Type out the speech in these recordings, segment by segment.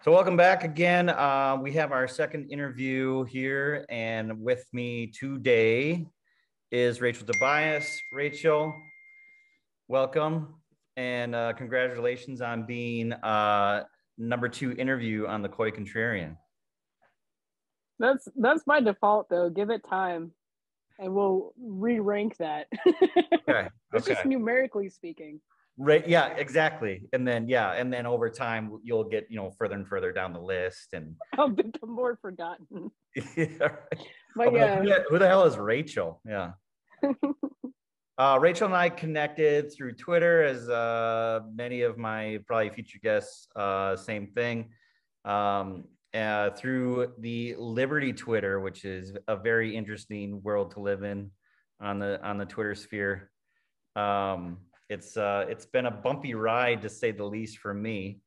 So welcome back again. We have our second interview here, and with me today is Rachel Tobias. Rachel, welcome, and congratulations on being number 2 interview on the Coy Contrarian. That's my default though. Give it time, and we'll re-rank that. Okay. It's just Okay. numerically speaking. Right. Yeah. Exactly. And then over time you'll get further and further down the list, and I'll become more forgotten. yeah. But yeah, Who the hell is Rachel? Yeah. Rachel and I connected through Twitter, as many of my probably future guests, same thing, through the Liberty Twitter, which is a very interesting world to live in on the Twitter sphere. It's been a bumpy ride, to say the least, for me,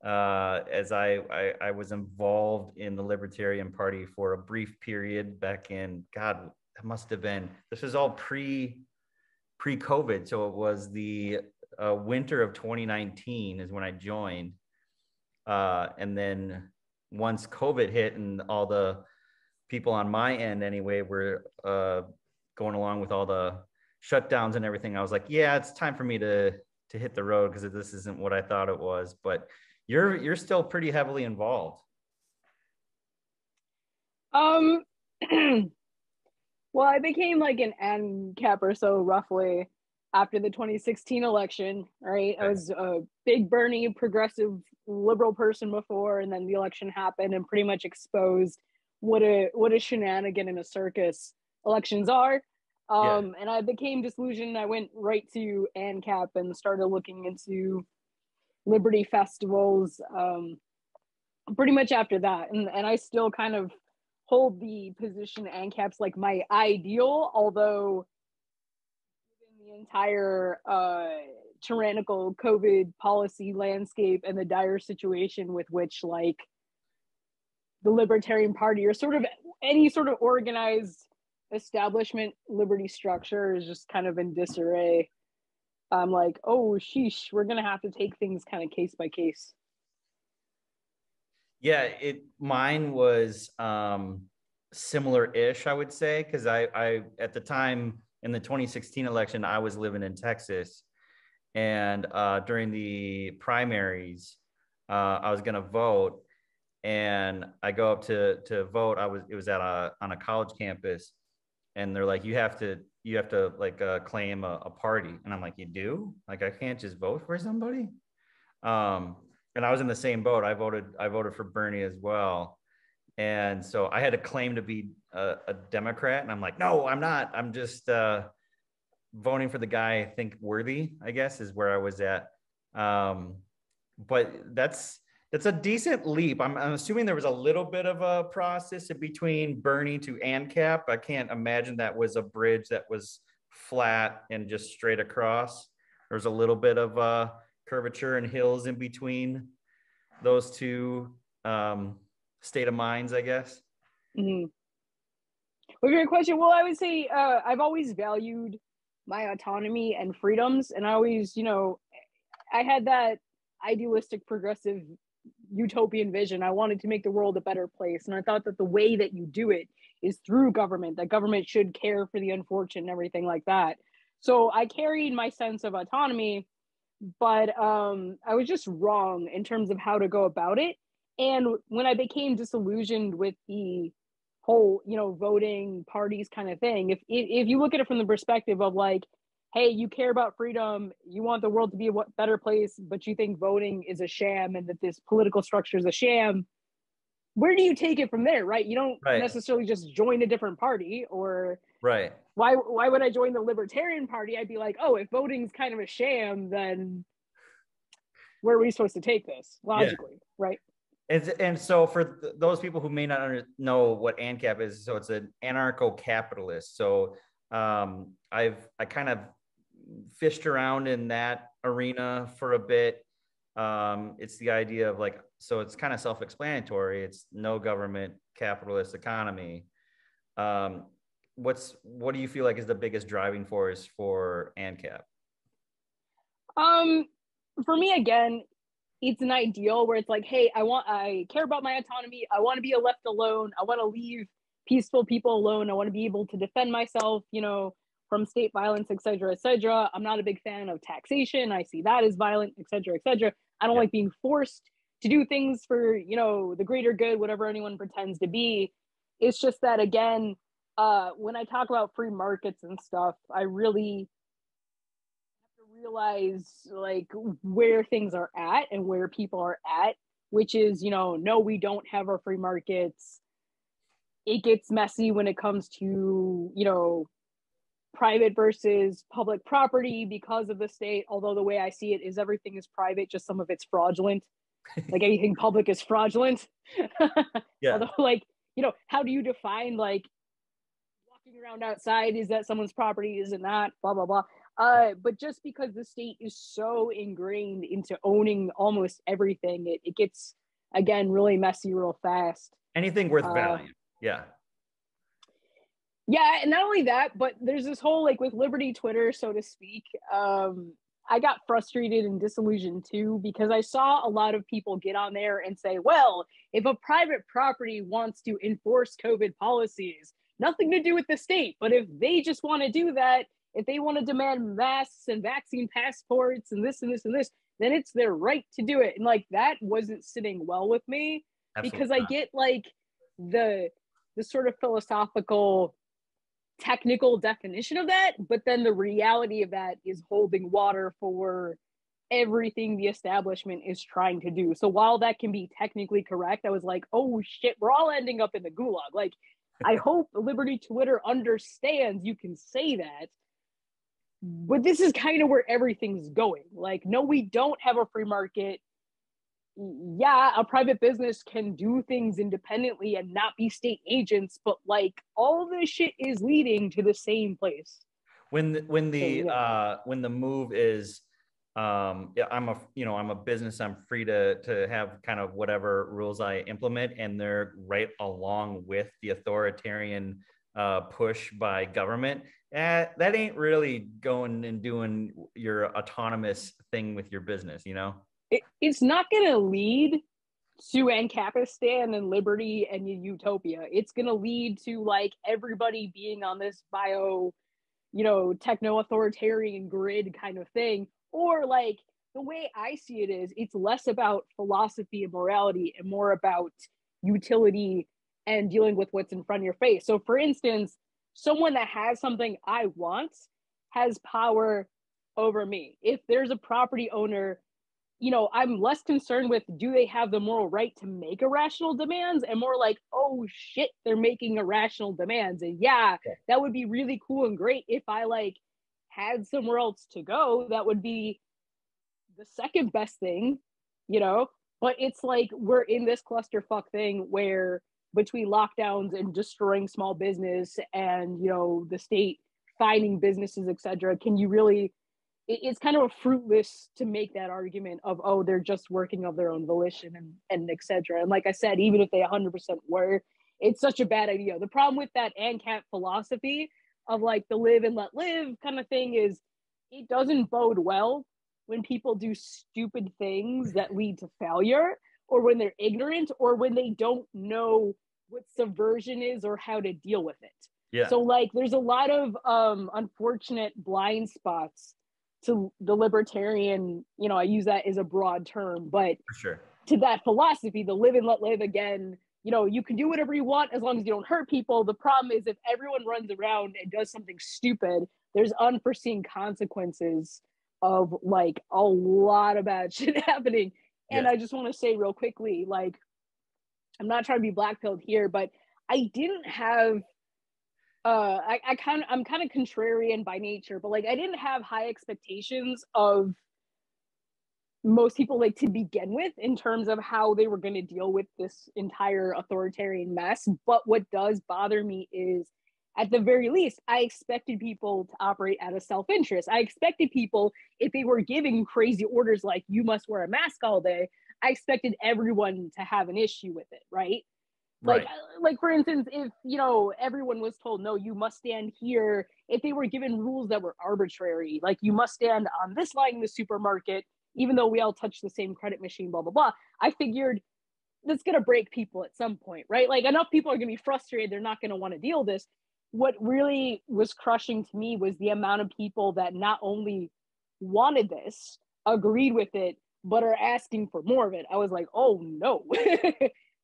as I was involved in the Libertarian Party for a brief period back in, God, it must have been, this was all pre-COVID. So it was the winter of 2019 is when I joined. And then once COVID hit and all the people on my end anyway were going along with all the shutdowns and everything, I was like, yeah, it's time for me to hit the road, because this isn't what I thought it was. But you're still pretty heavily involved. Well, I became like an ANCAP or so roughly after the 2016 election, right? I was a big Bernie progressive liberal person before, and then the election happened and pretty much exposed what a shenanigan and a circus elections are. And I became disillusioned. I went right to ANCAP and started looking into Liberty festivals pretty much after that. And I still kind of hold the position ANCAP's like my ideal, although given the entire tyrannical COVID policy landscape and the dire situation with which like the Libertarian Party or sort of any sort of organized establishment liberty structure is just kind of in disarray. I'm like, oh sheesh, we're gonna have to take things kind of case by case. Yeah, mine was similar-ish, I would say, because I at the time in the 2016 election, I was living in Texas, and during the primaries, I was gonna vote, and I go up to vote. It was on a college campus, and they're like, you have to like claim a party, and I'm like, you do? Like, I can't just vote for somebody? And I was in the same boat. I voted for Bernie as well. And so I had to claim to be a Democrat. And I'm like, no, I'm not. I'm just voting for the guy I think worthy, I guess, is where I was at. But that's a decent leap. I'm assuming there was a little bit of a process in between Bernie to ANCAP. I can't imagine that was a bridge that was flat and just straight across. There's a little bit of curvature and hills in between those two state of minds, I guess. Mm-hmm. Well, your question, well, I would say I've always valued my autonomy and freedoms, and I always, I had that idealistic progressive utopian vision. I wanted to make the world a better place, and I thought that the way that you do it is through government, that government should care for the unfortunate and everything like that. So I carried my sense of autonomy, but I was just wrong in terms of how to go about it. And when I became disillusioned with the whole, voting parties kind of thing, if you look at it from the perspective of like, hey, you care about freedom, you want the world to be a better place, but you think voting is a sham and that this political structure is a sham, where do you take it from there, right? You don't necessarily just join a different party, or right. Why would I join the Libertarian Party? I'd be like, oh, if voting's kind of a sham, then where are we supposed to take this logically, right? And so for those people who may not know what ANCAP is, so it's an anarcho-capitalist. So I kind of fished around in that arena for a bit. It's the idea of like, so it's kind of self-explanatory. It's no government, capitalist economy. What do you feel like is the biggest driving force for ANCAP? For me, again, it's an ideal where it's like, hey, I care about my autonomy. I want to be left alone. I want to leave peaceful people alone. I want to be able to defend myself, from state violence, et cetera, et cetera. I'm not a big fan of taxation. I see that as violent, et cetera, et cetera. I don't like being forced to do things for, the greater good, whatever anyone pretends to be. It's just that, again, when I talk about free markets and stuff, I really realize like where things are at and where people are at, which is, no, we don't have our free markets. It gets messy when it comes to, private versus public property because of the state. Although the way I see it is everything is private, just some of it's fraudulent. Like anything public is fraudulent. Yeah. Although, like, how do you define like walking around outside? Is that someone's property? Is it not? Blah, blah, blah. But just because the state is so ingrained into owning almost everything, it gets, again, really messy real fast. Anything worth value. Yeah. Yeah, and not only that, but there's this whole, like, with Liberty Twitter, so to speak, I got frustrated and disillusioned too, because I saw a lot of people get on there and say, well, if a private property wants to enforce COVID policies, nothing to do with the state, but if they just want to do that, if they want to demand masks and vaccine passports and this and this and this, then it's their right to do it. And like, that wasn't sitting well with me. Absolutely. Because I get like the sort of philosophical technical definition of that, but then the reality of that is holding water for everything the establishment is trying to do. So while that can be technically correct, I was like, oh shit, we're all ending up in the gulag. Like, I hope Liberty Twitter understands you can say that, but this is kind of where everything's going. Like, no, we don't have a free market. Yeah, a private business can do things independently and not be state agents, but like all this shit is leading to the same place. When the move is, I'm a business, I'm free to have kind of whatever rules I implement, and they're right along with the authoritarian push by government. That ain't really going and doing your autonomous thing with your business, It's not going to lead to Ancapistan and liberty and utopia. It's going to lead to like everybody being on this techno-authoritarian grid kind of thing. Or like the way I see it is, it's less about philosophy and morality and more about utility and dealing with what's in front of your face. So for instance, someone that has something I want has power over me. If there's a property owner, I'm less concerned with, do they have the moral right to make irrational demands, and more like, oh shit, they're making irrational demands. And yeah, that would be really cool and great if I like had somewhere else to go. That would be the second best thing, but it's like we're in this clusterfuck thing where between lockdowns and destroying small business and, the state fining businesses, etc., can you really, it's kind of fruitless to make that argument of, oh, they're just working of their own volition and et cetera. And like I said, even if they 100% were, it's such a bad idea. The problem with that ANCAP philosophy of like the live and let live kind of thing is it doesn't bode well when people do stupid things that lead to failure, or when they're ignorant, or when they don't know what subversion is or how to deal with it. Yeah. So like there's a lot of unfortunate blind spots to the libertarian, I use that as a broad term, but for sure, to that philosophy, the live and let live, again, you can do whatever you want as long as you don't hurt people. The problem is if everyone runs around and does something stupid, there's unforeseen consequences of like a lot of bad shit happening. And I just want to say real quickly, like, I'm not trying to be black-pilled here, but I didn't have I'm kind of contrarian by nature, but like I didn't have high expectations of most people like to begin with in terms of how they were going to deal with this entire authoritarian mess. But what does bother me is, at the very least, I expected people to operate out of self-interest. I expected people, if they were giving crazy orders like you must wear a mask all day, I expected everyone to have an issue with it, right? Like for instance, if everyone was told, no, you must stand here, if they were given rules that were arbitrary, like you must stand on this line in the supermarket, even though we all touch the same credit machine, blah, blah, blah. I figured that's going to break people at some point, right? Like enough people are going to be frustrated. They're not going to want to deal with this. What really was crushing to me was the amount of people that not only wanted this, agreed with it, but are asking for more of it. I was like, oh no.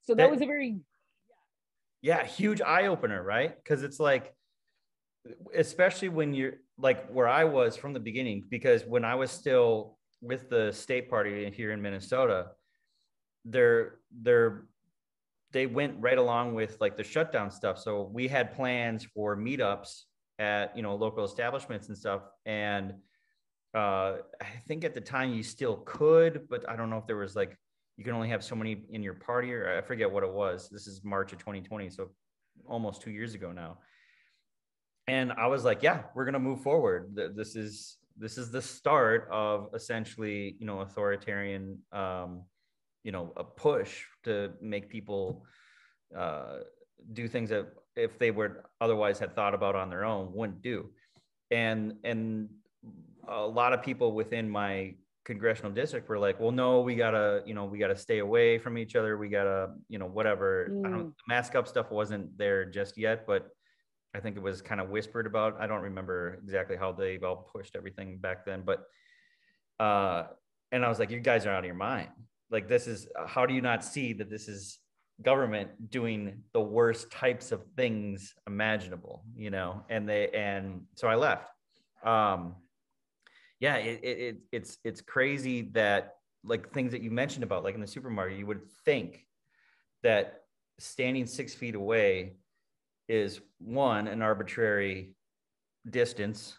So that was a very, huge eye opener, right? Because it's like, especially when you're like where I was from the beginning, because when I was still with the state party here in Minnesota, they went right along with like the shutdown stuff. So we had plans for meetups at, local establishments and stuff. And I think at the time you still could, but I don't know if there was like, you can only have so many in your party, or I forget what it was. This is March of 2020. So almost 2 years ago now. And I was like, yeah, we're going to move forward. This is the start of essentially, authoritarian, a push to make people do things that if they would otherwise had thought about on their own wouldn't do. And a lot of people within my congressional district were like, well, no, we gotta stay away from each other. We gotta, whatever. The mask up stuff wasn't there just yet, but I think it was kind of whispered about. I don't remember exactly how they've all pushed everything back then, but and I was like, you guys are out of your mind. Like, this is, how do you not see that this is government doing the worst types of things imaginable, and so I left. Yeah, it's crazy that like things that you mentioned about, like in the supermarket, you would think that standing 6 feet away is an arbitrary distance.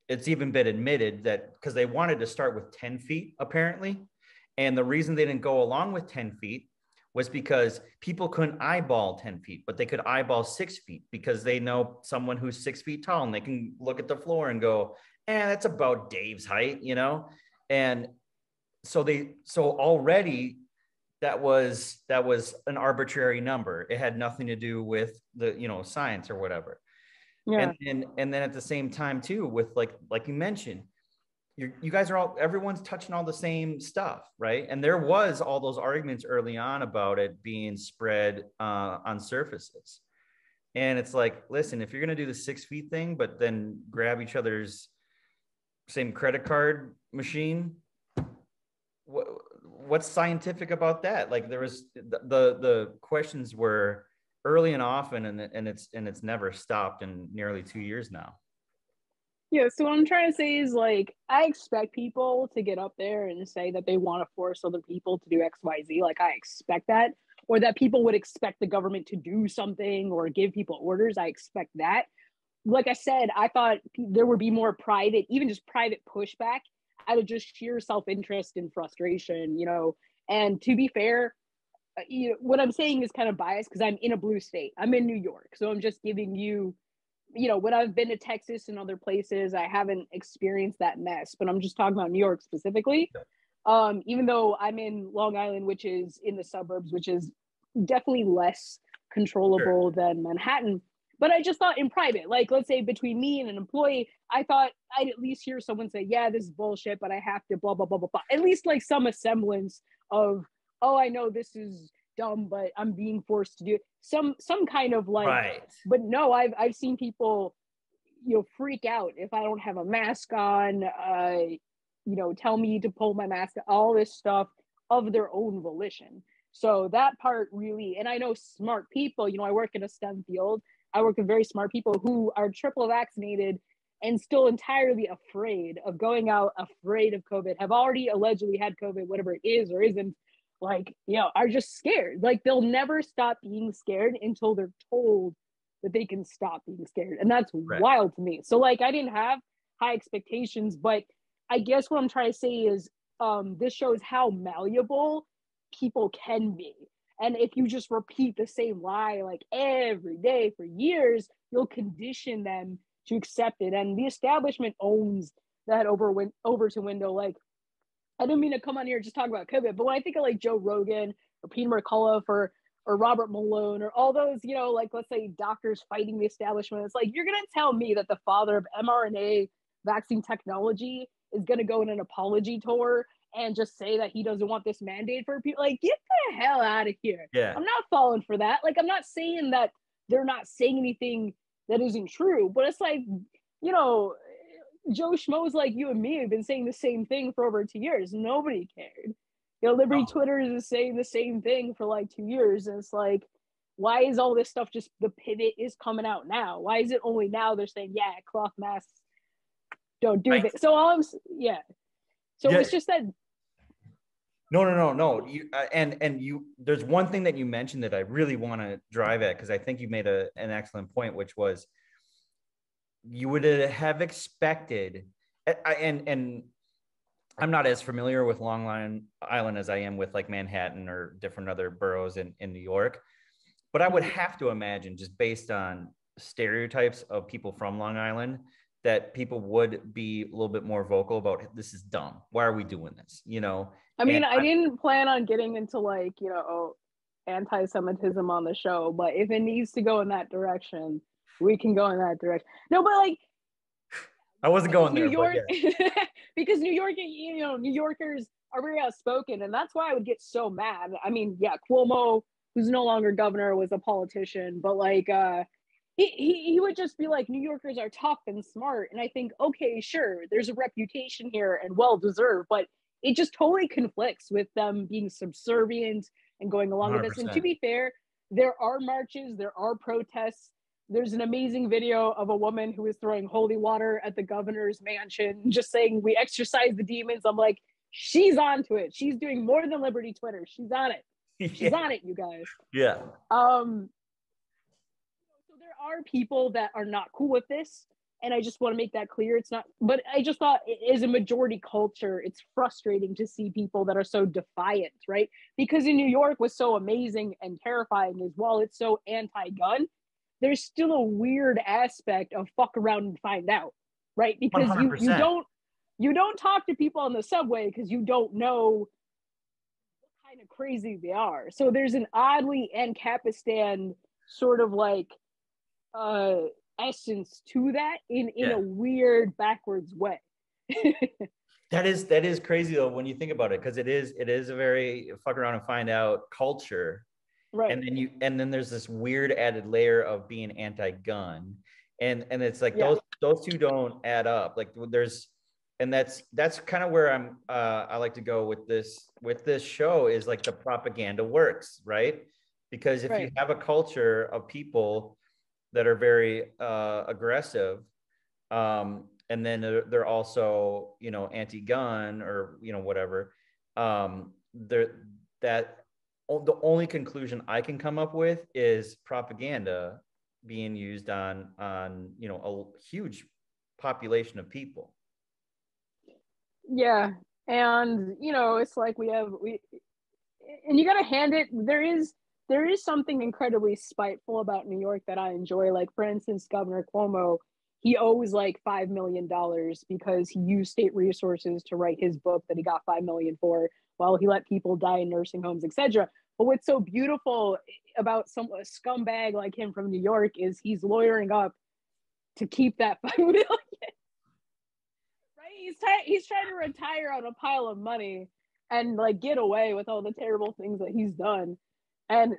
It's even been admitted that because they wanted to start with 10 feet apparently. And the reason they didn't go along with 10 feet was because people couldn't eyeball 10 feet, but they could eyeball 6 feet because they know someone who's 6 feet tall and they can look at the floor and go, that's about Dave's height, And so already that was an arbitrary number. It had nothing to do with the, science or whatever. Yeah. And then at the same time too, with like you mentioned, you guys are everyone's touching all the same stuff, right? And there was all those arguments early on about it being spread on surfaces. And it's like, listen, if you're going to do the 6 feet thing, but then grab each other's same credit card machine, what's scientific about that? Like, there was the questions were early and often, and it's never stopped in nearly 2 years now. Yeah, so what I'm trying to say is, like, I expect people to get up there and say that they want to force other people to do X, Y, Z. Like, I expect that. Or that people would expect the government to do something or give people orders. I expect that. Like I said, I thought there would be more private, even just private pushback out of just sheer self-interest and frustration, And to be fair, what I'm saying is kind of biased because I'm in a blue state. I'm in New York. So I'm just giving you, when I've been to Texas and other places, I haven't experienced that mess, but I'm just talking about New York specifically. Even though I'm in Long Island, which is in the suburbs, which is definitely less controllable than Manhattan. But I just thought in private, like, let's say between me and an employee, I thought I'd at least hear someone say, yeah, this is bullshit, but I have to blah, blah, blah, blah, blah. At least like some semblance of, oh, I know this is dumb, but I'm being forced to do it. Some kind of like, right. But no, I've seen people, freak out if I don't have a mask on, tell me to pull my mask, all this stuff of their own volition. So that part really, and I know smart people, I work in a STEM field. I work with very smart people who are triple vaccinated and still entirely afraid of going out, afraid of COVID, have already allegedly had COVID, whatever it is or isn't, like, are just scared. Like, they'll never stop being scared until they're told that they can stop being scared. And that's right. Wild to me. So, like, I didn't have high expectations, but I guess what I'm trying to say is this shows how malleable people can be. And if you just repeat the same lie like every day for years, you'll condition them to accept it. And the establishment owns that Overton window. Like, I didn't mean to come on here and just talk about COVID, but when I think of like Joe Rogan or Peter McCullough or Robert Malone or all those, like, let's say doctors fighting the establishment, it's like, you're going to tell me that the father of mRNA vaccine technology is going to go on an apology tour and just say that he doesn't want this mandate for people. Like, get the hell out of here. Yeah. I'm not falling for that. Like, I'm not saying that they're not saying anything that isn't true, but it's like, you know, Joe Schmoes like you and me have been saying the same thing for over 2 years. Nobody cared. You know, Liberty Twitter is saying the same thing for like 2 years. And it's like, why is all this stuff just the pivot is coming out now? Why is it only now they're saying, yeah, cloth masks don't do this? So yeah. So it's just that. No. You there's one thing that you mentioned that I really want to drive at, because I think you made an excellent point, which was you would have expected, and I'm not as familiar with Long Island as I am with like Manhattan or different other boroughs in New York. But I would have to imagine, just based on stereotypes of people from Long Island, that people would be a little bit more vocal about, this is dumb. Why are we doing this? You know? I mean, I didn't plan on getting into like, you know, anti-Semitism on the show, but if it needs to go in that direction, we can go in that direction. No, but like, I wasn't going there. New York, yeah. Because New York, you know, New Yorkers are very outspoken, and that's why I would get so mad. I mean, yeah, Cuomo, who's no longer governor, was a politician, but like he would just be like, New Yorkers are tough and smart. And I think, okay, sure, there's a reputation here and well deserved, but it just totally conflicts with them being subservient and going along 100%. With this. And to be fair, there are marches, there are protests. There's an amazing video of a woman who is throwing holy water at the governor's mansion, just saying, we exorcise the demons. I'm like, she's onto it. She's doing more than Liberty Twitter. She's on it. She's on it, you guys. Yeah. So there are people that are not cool with this, and I just want to make that clear. It's not, but I just thought, as a majority culture, it's frustrating to see people that are so defiant, right? Because in New York, what's so amazing and terrifying is, while it's so anti-gun, there's still a weird aspect of fuck around and find out, right? Because you don't talk to people on the subway because you don't know what kind of crazy they are. So there's an oddly Ancapistan sort of like essence to that in a weird backwards way. That is crazy though when you think about it, because it is a very fuck around and find out culture. Right. And then there's this weird added layer of being anti-gun. And it's like those two don't add up. Like that's kind of where I like to go with this show, is like the propaganda works, right? Because if you have a culture of people that are very aggressive, and then they're also, you know, anti-gun or, you know, whatever, the only conclusion I can come up with is propaganda being used on, you know, a huge population of people. Yeah. And, you know, it's like and you got to hand it, there is something incredibly spiteful about New York that I enjoy. Like, for instance, Governor Cuomo, he owes like $5 million because he used state resources to write his book that he got $5 million for, while he let people die in nursing homes, etc. But what's so beautiful about a scumbag like him from New York is he's lawyering up to keep that $5 million. Right? He's trying to retire on a pile of money and like get away with all the terrible things that he's done. And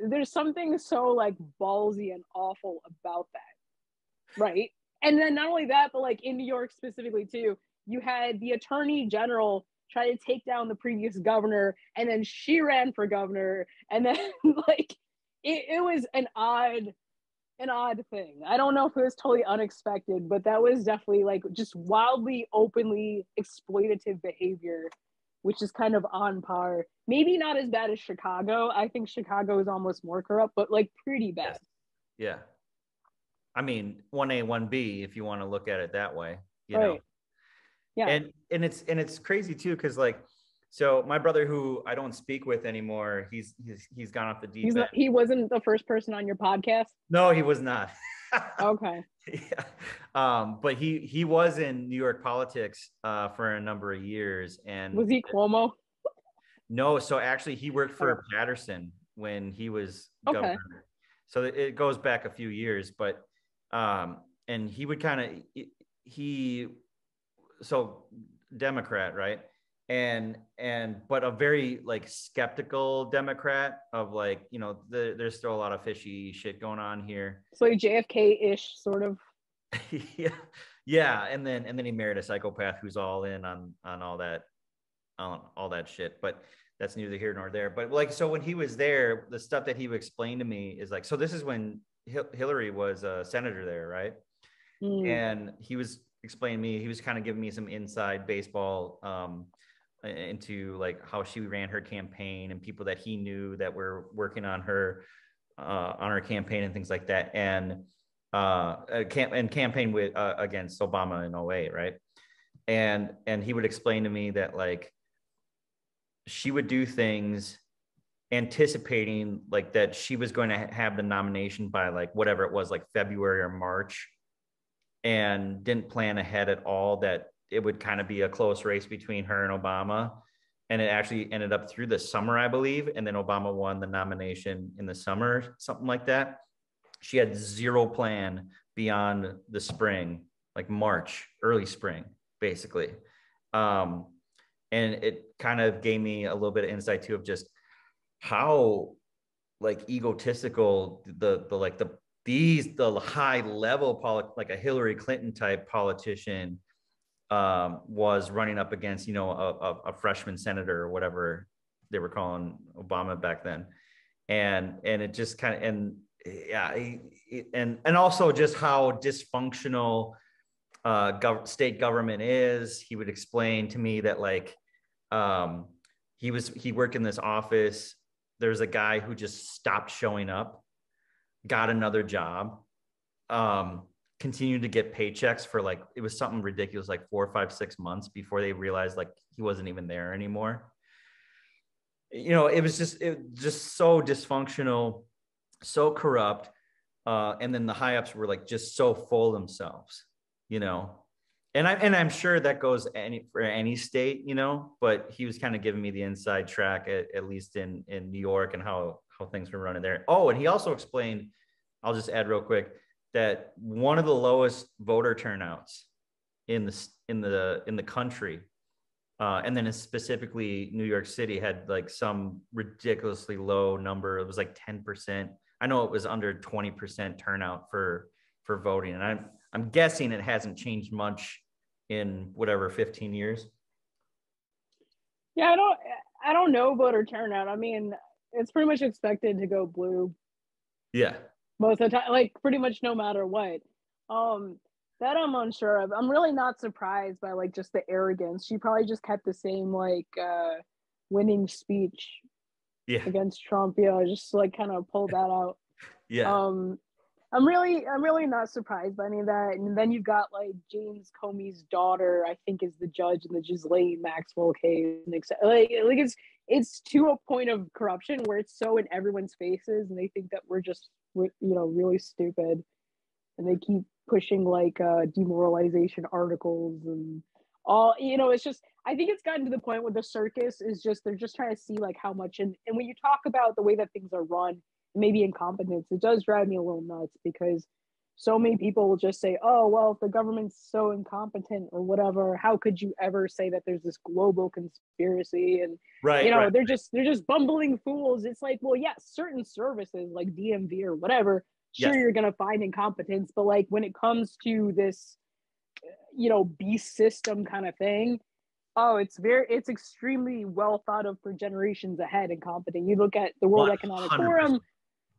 there's something so like ballsy and awful about that, right? And then not only that, but like in New York specifically too, you had the attorney general try to take down the previous governor, and then she ran for governor, and then like it was an odd thing. I don't know if it was totally unexpected, but that was definitely like just wildly, openly exploitative behavior, which is kind of on par. Maybe not as bad as Chicago. I think Chicago is almost more corrupt, but like pretty bad. Yeah. I mean, 1A, 1B, if you want to look at it that way, you know? Yeah. And it's crazy too, because like, so my brother, who I don't speak with anymore, he's gone off the deep end. He wasn't the first person on your podcast? No, he was not. Okay. Yeah. But he was in New York politics for a number of years. And was he Cuomo? No, so actually he worked for Patterson when he was governor. So it goes back a few years, but and he would kind of so Democrat, right? but a very like skeptical Democrat of like, there's still a lot of fishy shit going on here. So like JFK-ish sort of. Yeah. Yeah. And then he married a psychopath who's all in on all that shit. But that's neither here nor there. But like, so when he was there, the stuff that he would explain to me is like, so this is when Hillary was a senator there, right? And he was explaining to me, he was kind of giving me some inside baseball into like how she ran her campaign and people that he knew that were working on her campaign and things like that. And campaign with against Obama in 08, right? And he would explain to me that like she would do things anticipating like that she was going to have the nomination by like whatever it was, like February or March, and didn't plan ahead at all that it would kind of be a close race between her and Obama. And it actually ended up through the summer, I believe. And then Obama won the nomination in the summer, something like that. She had zero plan beyond the spring, like March, early spring, basically. And it kind of gave me a little bit of insight too of just how like egotistical the high level like a Hillary Clinton type politician was running up against, a freshman senator or whatever they were calling Obama back then. And it just kind of, and yeah, and also just how dysfunctional state government is. He would explain to me that like he worked in this office. There's a guy who just stopped showing up, got another job, continued to get paychecks for like, it was something ridiculous, like 4, 5, 6 months before they realized like he wasn't even there anymore. It was just so dysfunctional, so corrupt. And then the high ups were like just so full of themselves, and I'm sure that goes for any state, but he was kind of giving me the inside track at least in New York and how things were running there. Oh, and he also explained, I'll just add real quick, that one of the lowest voter turnouts in the country, and then specifically New York City had like some ridiculously low number. It was like 10%. I know it was under 20% turnout for voting, and I'm guessing it hasn't changed much in whatever 15 years. Yeah, I don't know voter turnout. I mean, it's pretty much expected to go blue. Yeah. Most of the time, like pretty much no matter what. That I'm unsure of. I'm really not surprised by like just the arrogance. She probably just kept the same like winning speech against Trump. Just like kind of pulled that out. Yeah. I'm really not surprised by any of that. And then you've got like James Comey's daughter, I think, is the judge in the Ghislaine Maxwell case. Like it's to a point of corruption where it's so in everyone's faces, and they think that we're really stupid, and they keep pushing like demoralization articles and all. It's just, I think it's gotten to the point where the circus is just, they're just trying to see like how much. And when you talk about the way that things are run, maybe incompetence, it does drive me a little nuts, because so many people will just say, oh, well, if the government's so incompetent or whatever, how could you ever say that there's this global conspiracy? And right. they're just bumbling fools. It's like, well, yes, certain services like DMV or whatever, sure, you're going to find incompetence, but like when it comes to this beast system kind of thing, it's extremely well thought of for generations ahead and competent. You look at the World 100%. Economic Forum.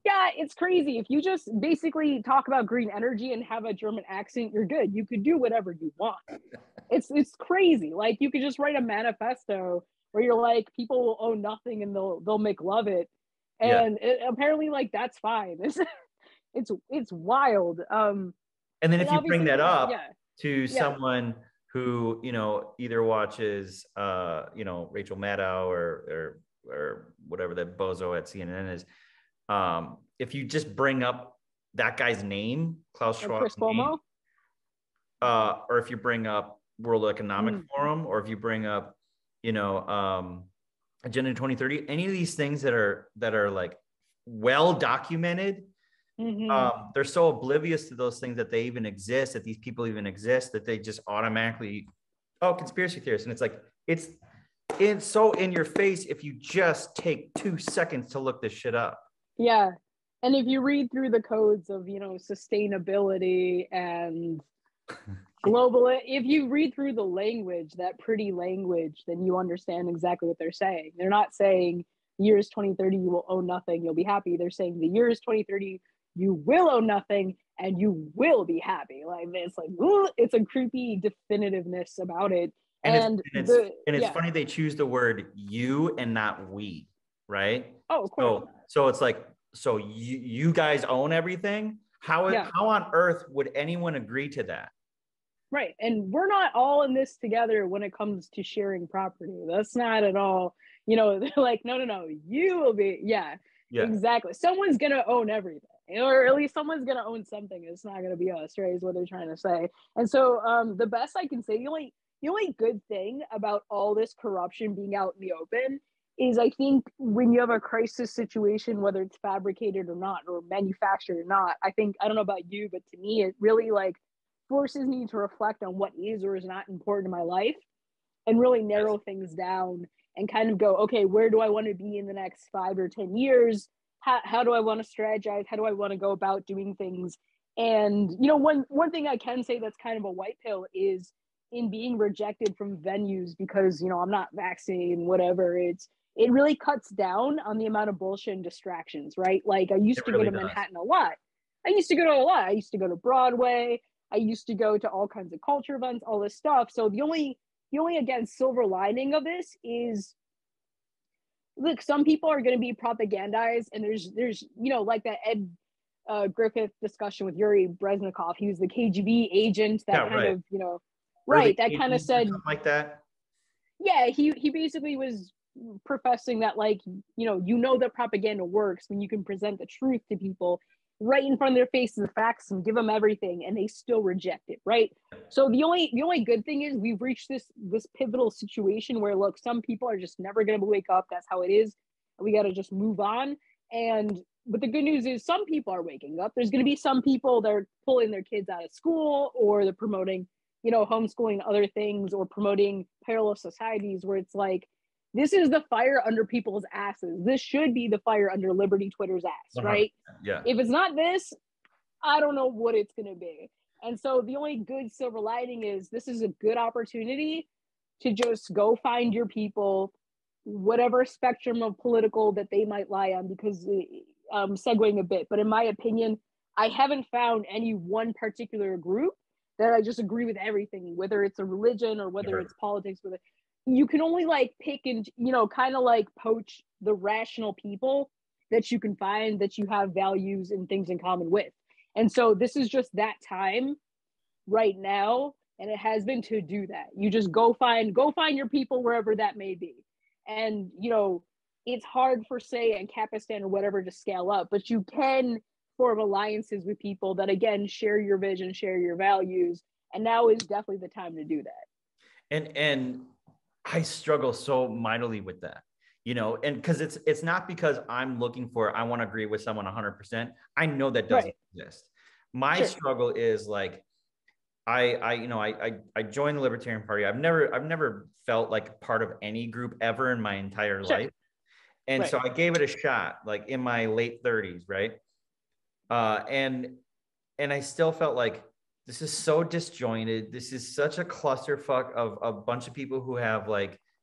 Yeah, it's crazy. If you just basically talk about green energy and have a German accent, you're good. You could do whatever you want. It's crazy. Like you could just write a manifesto where you're like, people will own nothing and they'll make love it, and apparently like that's fine. It's wild. And then if you bring that up to someone who either watches Rachel Maddow or whatever that bozo at CNN is. If you just bring up that guy's name, Klaus Schwab's name, or if you bring up World Economic Forum, or if you bring up, Agenda 2030, any of these things that are like well documented, they're so oblivious to those things that they even exist, that these people even exist, that they just automatically, conspiracy theorists. And it's like, it's so in your face if you just take 2 seconds to look this shit up. Yeah. And if you read through the codes of, sustainability and global, if you read through the language, that pretty language, then you understand exactly what they're saying. They're not saying years 2030 you will own nothing, you'll be happy. They're saying the years 2030 you will own nothing and you will be happy. Like it's like, ooh, it's a creepy definitiveness about it. And it's funny they choose the word you and not we, right? Oh, of course. So it's like, so you guys own everything. How on earth would anyone agree to that? Right. And we're not all in this together when it comes to sharing property. That's not at all, they're like, no, you will be. Yeah, exactly. Someone's going to own everything, or at least someone's going to own something. It's not going to be us, right? Is what they're trying to say. And so the best I can say, the only good thing about all this corruption being out in the open is I think when you have a crisis situation, whether it's fabricated or not, or manufactured or not, I don't know about you, but to me, it really forces me to reflect on what is or is not important in my life and really narrow things down and kind of go, okay, where do I want to be in the next 5 or 10 years? How do I want to strategize? How do I want to go about doing things? And, one thing I can say that's kind of a white pill is in being rejected from venues because, I'm not vaccinated and whatever, it really cuts down on the amount of bullshit and distractions, right? Like I used to go to Manhattan a lot. I used to go to Broadway. I used to go to all kinds of culture events, all this stuff. So the only again silver lining of this is, look, some people are going to be propagandized, and there's like that Ed Griffith discussion with Yuri Breznikov. He was the KGB agent that that kind of said something like that. Yeah, he basically was professing that that propaganda works when you can present the truth to people right in front of their faces, the facts, and give them everything, and they still reject it, right? So the only good thing is we've reached this pivotal situation where, look, some people are just never going to wake up. That's how it is. We got to just move on. But the good news is some people are waking up. There's going to be some people that are pulling their kids out of school, or they're promoting, homeschooling, other things, or promoting parallel societies where it's like, this is the fire under people's asses. This should be the fire under Liberty Twitter's ass, right? Yeah. If it's not this, I don't know what it's going to be. And so the only good silver lining is this is a good opportunity to just go find your people, whatever spectrum of political that they might lie on, because I'm segueing a bit, but in my opinion, I haven't found any one particular group that I just agree with everything, whether it's a religion or whether it's politics. You can only pick and, kind of poach the rational people that you can find that you have values and things in common with. And so this is just that time right now. And it has been to do that. You just go find your people wherever that may be. And, it's hard for, say, in Kapistan or whatever to scale up, but you can form alliances with people that, again, share your vision, share your values. And now is definitely the time to do that. And I struggle so mightily with that, and because it's not because I'm looking for, I want to agree with someone 100%. I know that doesn't exist. My struggle is I joined the Libertarian Party. I've never felt like part of any group ever in my entire life. And so I gave it a shot, in my late 30s. Right. And I still felt like, this is so disjointed. This is such a clusterfuck of a bunch of people who have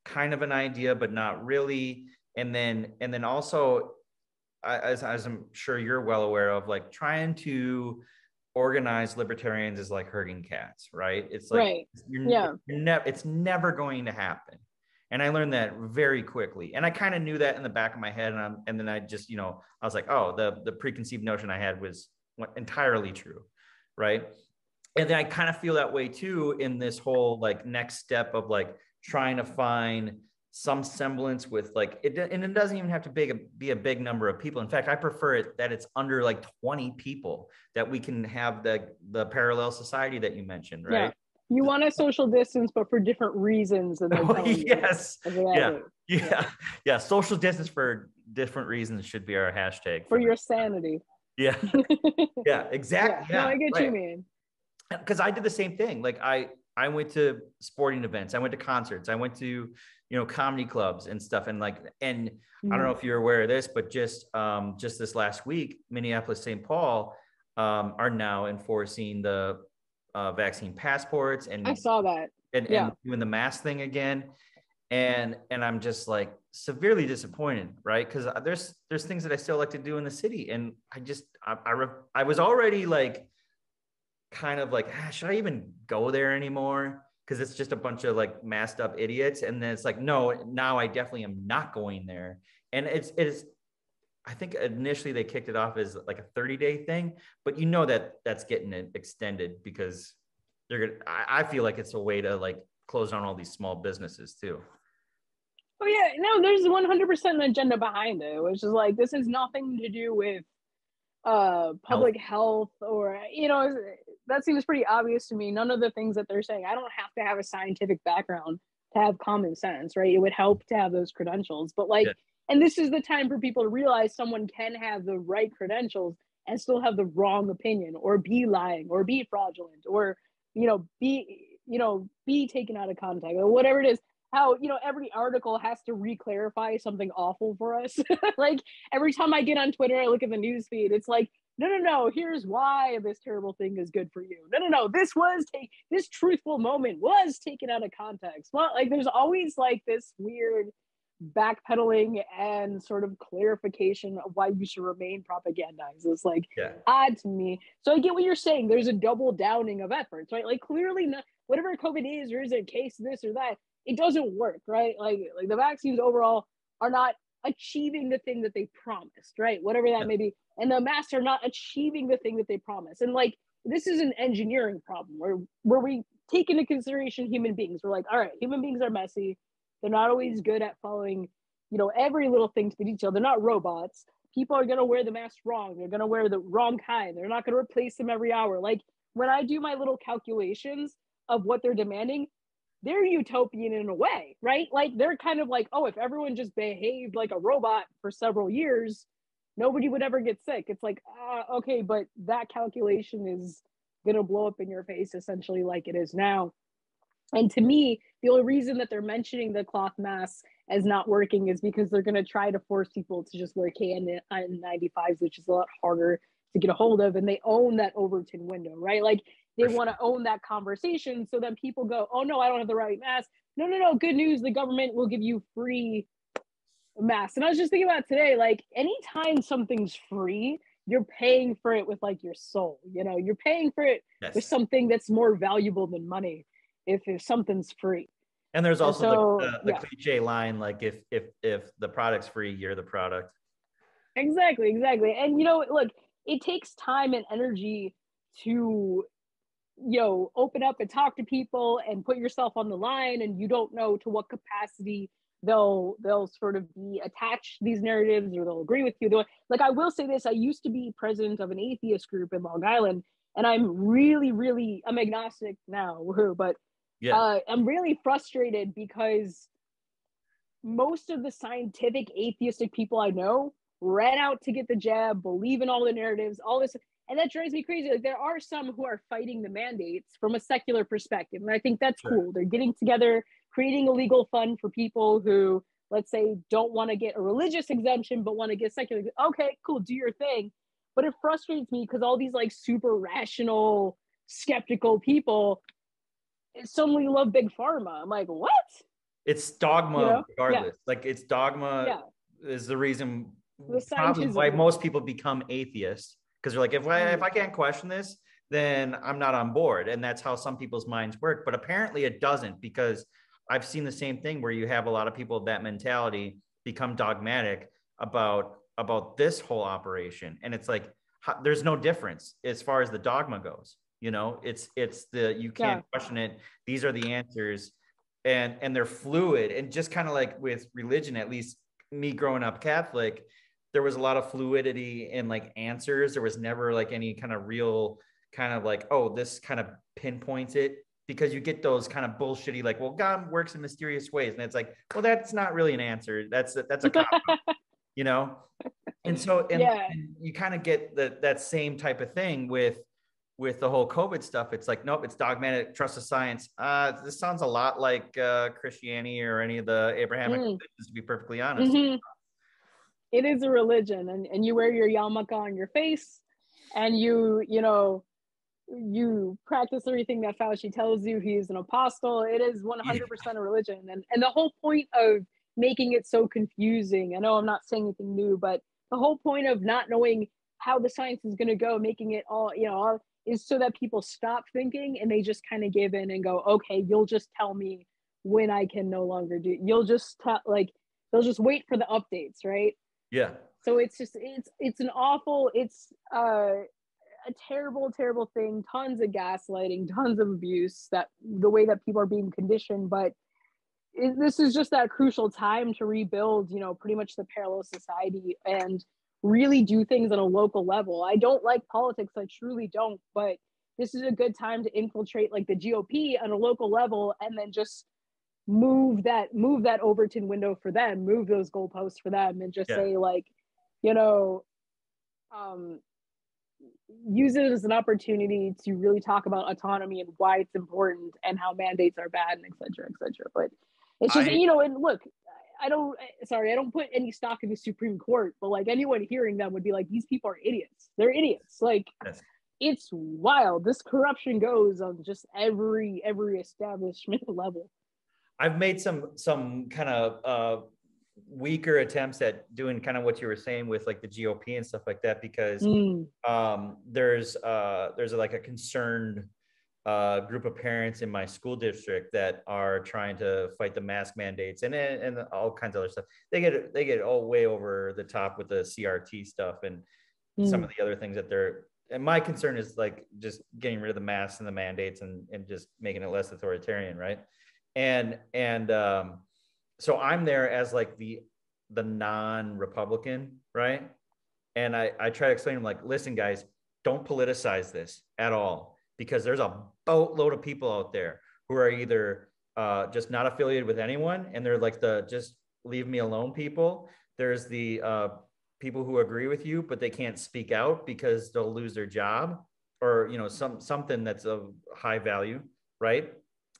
kind of an idea, but not really. And then also, as I'm sure you're well aware of, trying to organize libertarians is like herding cats, right? It's it's never going to happen. And I learned that very quickly. And I kind of knew that in the back of my head. And then I just, I was like, oh, the preconceived notion I had was entirely true, right? And then I kind of feel that way too in this whole next step of trying to find some semblance with it, and it doesn't even have to be a big number of people. In fact, I prefer it that it's under 20 people, that we can have the parallel society that you mentioned, right? Yeah. You want a social distance, but for different reasons. And yes. Yeah. Social distance for different reasons should be our hashtag for your sanity. Yeah. Yeah, exactly. Yeah. No, I get you, man. Because I did the same thing. I went to sporting events, I went to concerts, I went to, you know, comedy clubs and stuff. And like, and I don't know if you're aware of this, but just this last week, Minneapolis, St. Paul are now enforcing the vaccine passports I saw that. and doing the mask thing again. And I'm just like severely disappointed, right? Because there's things that I still like to do in the city, and I was already like kind of like, should I even go there anymore? Because it's just a bunch of like masked up idiots. And then it's like, no, now I definitely am not going there. And it is. I think initially they kicked it off as like a 30-day thing, but you know that that's getting it extended because they're gonna. I feel like it's a way to like close down all these small businesses too. Oh yeah, no, there's 100% an agenda behind it, which is like this has nothing to do with public health or, you know, that seems pretty obvious to me. None of the things that they're saying, I don't have to have a scientific background to have common sense, right? It would help to have those credentials, but like, and this is the time for people to realize someone can have the right credentials and still have the wrong opinion or be lying or be fraudulent or, you know, be taken out of context or whatever it is. How, you know, every article has to re-clarify something awful for us. Like every time I get on Twitter, I look at the news feed, it's like, no, here's why this terrible thing is good for you. No, this truthful moment was taken out of context. Well, like there's always like this weird backpedaling and sort of clarification of why you should remain propagandized. It's like odd to me. So I get what you're saying. There's a double downing of efforts, right? Like clearly not, whatever COVID is, or is it a case of this or that, it doesn't work, right? Like the vaccines overall are not achieving the thing that they promised, right? Whatever that may be. And the masks are not achieving the thing that they promised. And like, this is an engineering problem where we take into consideration human beings. We're like, all right, human beings are messy. They're not always good at following, you know, every little thing to the detail. They're not robots. People are going to wear the mask wrong. They're going to wear the wrong kind. They're not going to replace them every hour. Like when I do my little calculations of what they're demanding, they're utopian in a way, right? Like they're kind of like, oh, if everyone just behaved like a robot for several years, nobody would ever get sick. It's like, okay, but that calculation is going to blow up in your face essentially like it is now. And to me, the only reason that they're mentioning the cloth masks as not working is because they're going to try to force people to just wear KN95s, which is a lot harder to get a hold of. And they own that Overton window, right? Like they want to own that conversation so then people go, oh no, I don't have the right mask. No, good news, the government will give you free masks. And I was just thinking about today, like anytime something's free, you're paying for it with like your soul, you know, you're paying for it with something that's more valuable than money if something's free. And there's also the cliche line, like if the product's free, you're the product. Exactly. And you know, look, it takes time and energy to, you know, open up and talk to people and put yourself on the line, and you don't know to what capacity they'll sort of be attached to these narratives or they'll agree with you. Like I will say this, I used to be president of an atheist group in Long Island, and I'm agnostic now, but I'm really frustrated because most of the scientific atheistic people I know ran out to get the jab, believe in all the narratives, all this. And that drives me crazy. Like there are some who are fighting the mandates from a secular perspective. And I think that's cool. They're getting together, creating a legal fund for people who, let's say, don't want to get a religious exemption, but want to get secular. Okay, cool, do your thing. But it frustrates me because all these like super rational, skeptical people suddenly love big pharma. I'm like, what? It's dogma, regardless. Like it's dogma is the reason probably why most people become atheists. Because they're like, if I can't question this, then I'm not on board. And that's how some people's minds work. But apparently it doesn't, because I've seen the same thing where you have a lot of people of that mentality become dogmatic about this whole operation. And it's like, there's no difference as far as the dogma goes. You know, it's you can't question it. These are the answers, and they're fluid. And just kind of like with religion, at least me growing up Catholic, there was a lot of fluidity in like answers. There was never like any kind of real kind of like, oh, this kind of pinpoints it, because you get those kind of bullshitty, like, well, God works in mysterious ways. And it's like, well, that's not really an answer. That's a cop, you know? And so, and you kind of get that same type of thing with with the whole COVID stuff, it's like, nope, it's dogmatic, trust the science. This sounds a lot like Christianity or any of the Abrahamic religions, to be perfectly honest. Mm-hmm. It is a religion, and you wear your yarmulke on your face, and you practice everything that Fauci tells you. He's an apostle. It is 100% a religion, and the whole point of making it so confusing, I know I'm not saying anything new, but the whole point of not knowing how the science is going to go, making it all, is so that people stop thinking and they just kind of give in and go, okay, you'll just tell me when I can no longer do. You'll just tell, like, they'll just wait for the updates, right? Yeah. So it's an awful, it's a terrible, terrible thing. Tons of gaslighting, tons of abuse, that the way that people are being conditioned. But this is just that crucial time to rebuild, pretty much the parallel society and really do things on a local level. I don't like politics, I truly don't, but this is a good time to infiltrate like the GOP on a local level and then just move that Overton window for them, move those goalposts for them, and just say, like, use it as an opportunity to really talk about autonomy and why it's important and how mandates are bad and et cetera, et cetera. But it's just, and look, I don't put any stock in the Supreme Court, but like anyone hearing them would be like, these people are idiots. They're idiots. Like, It's wild. This corruption goes on just every establishment level. I've made some kind of weaker attempts at doing kind of what you were saying with like the GOP and stuff like that, because there's like a concerned group of parents in my school district that are trying to fight the mask mandates and all kinds of other stuff. They get all way over the top with the CRT stuff and some of the other things that they're. And my concern is like just getting rid of the masks and the mandates and just making it less authoritarian, right? And so I'm there as like the non-Republican, right? And I try to explain to them, like, listen, guys, don't politicize this at all, because there's a boatload of people out there who are either just not affiliated with anyone, and they're like the just leave me alone people. There's the people who agree with you, but they can't speak out because they'll lose their job, or something that's of high value, right?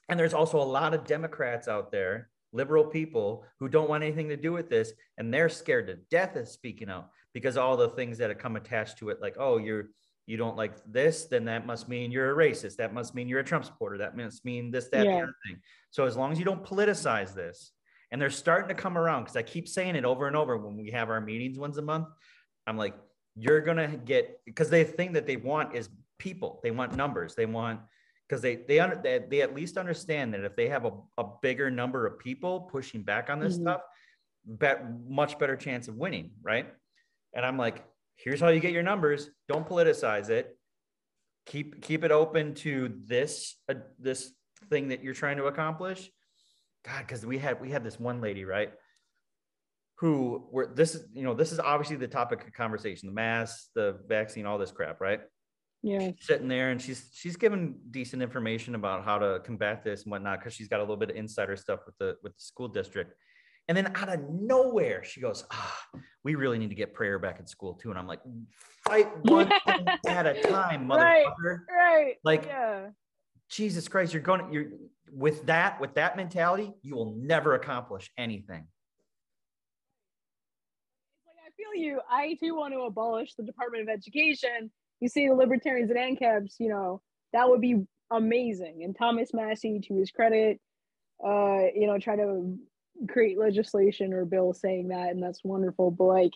And there's also a lot of Democrats out there, liberal people, who don't want anything to do with this, and they're scared to death of speaking out because all the things that have come attached to it, like, oh, you don't like this, then that must mean you're a racist. That must mean you're a Trump supporter. That must mean this, that, the other thing. So as long as you don't politicize this, and they're starting to come around, because I keep saying it over and over when we have our meetings once a month, I'm like, you're going to get, because they think that they want is people. They want numbers. They want, because they at least understand that if they have a bigger number of people pushing back on this stuff, much better chance of winning, right? And I'm like, here's how you get your numbers. Don't politicize it. Keep it open to this thing that you're trying to accomplish. God, because we had this one lady, right, who this is obviously the topic of conversation: the masks, the vaccine, all this crap, right? Yeah. She's sitting there and she's given decent information about how to combat this and whatnot, because she's got a little bit of insider stuff with the school district. And then out of nowhere, she goes, we really need to get prayer back in school too. And I'm like, fight one thing at a time, motherfucker. Right. Like, Jesus Christ, you're with that mentality, you will never accomplish anything. I feel you. I too want to abolish the Department of Education. You see the libertarians and ANCAPs, that would be amazing. And Thomas Massie, to his credit, try to create legislation or bill saying that, and that's wonderful. But like,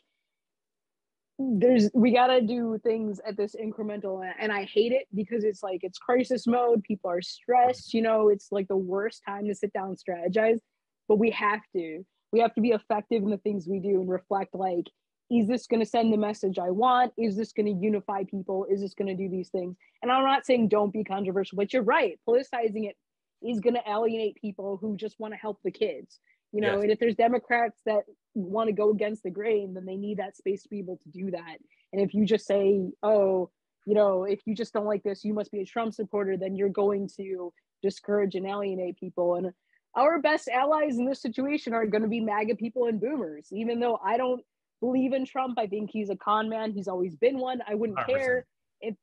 we gotta do things at this incremental, and I hate it because it's like it's crisis mode. People are stressed. It's like the worst time to sit down and strategize. But we have to be effective in the things we do and reflect, like, is this going to send the message I want? Is this going to unify people? Is this going to do these things? And I'm not saying don't be controversial, but you're right. Politicizing it is going to alienate people who just want to help the kids, and if there's Democrats that want to go against the grain, then they need that space to be able to do that. And if you just say, oh, if you just don't like this, you must be a Trump supporter, then you're going to discourage and alienate people. And our best allies in this situation are going to be MAGA people and boomers. Even though I don't believe in Trump, I think he's a con man. He's always been one. I wouldn't 100%. Care if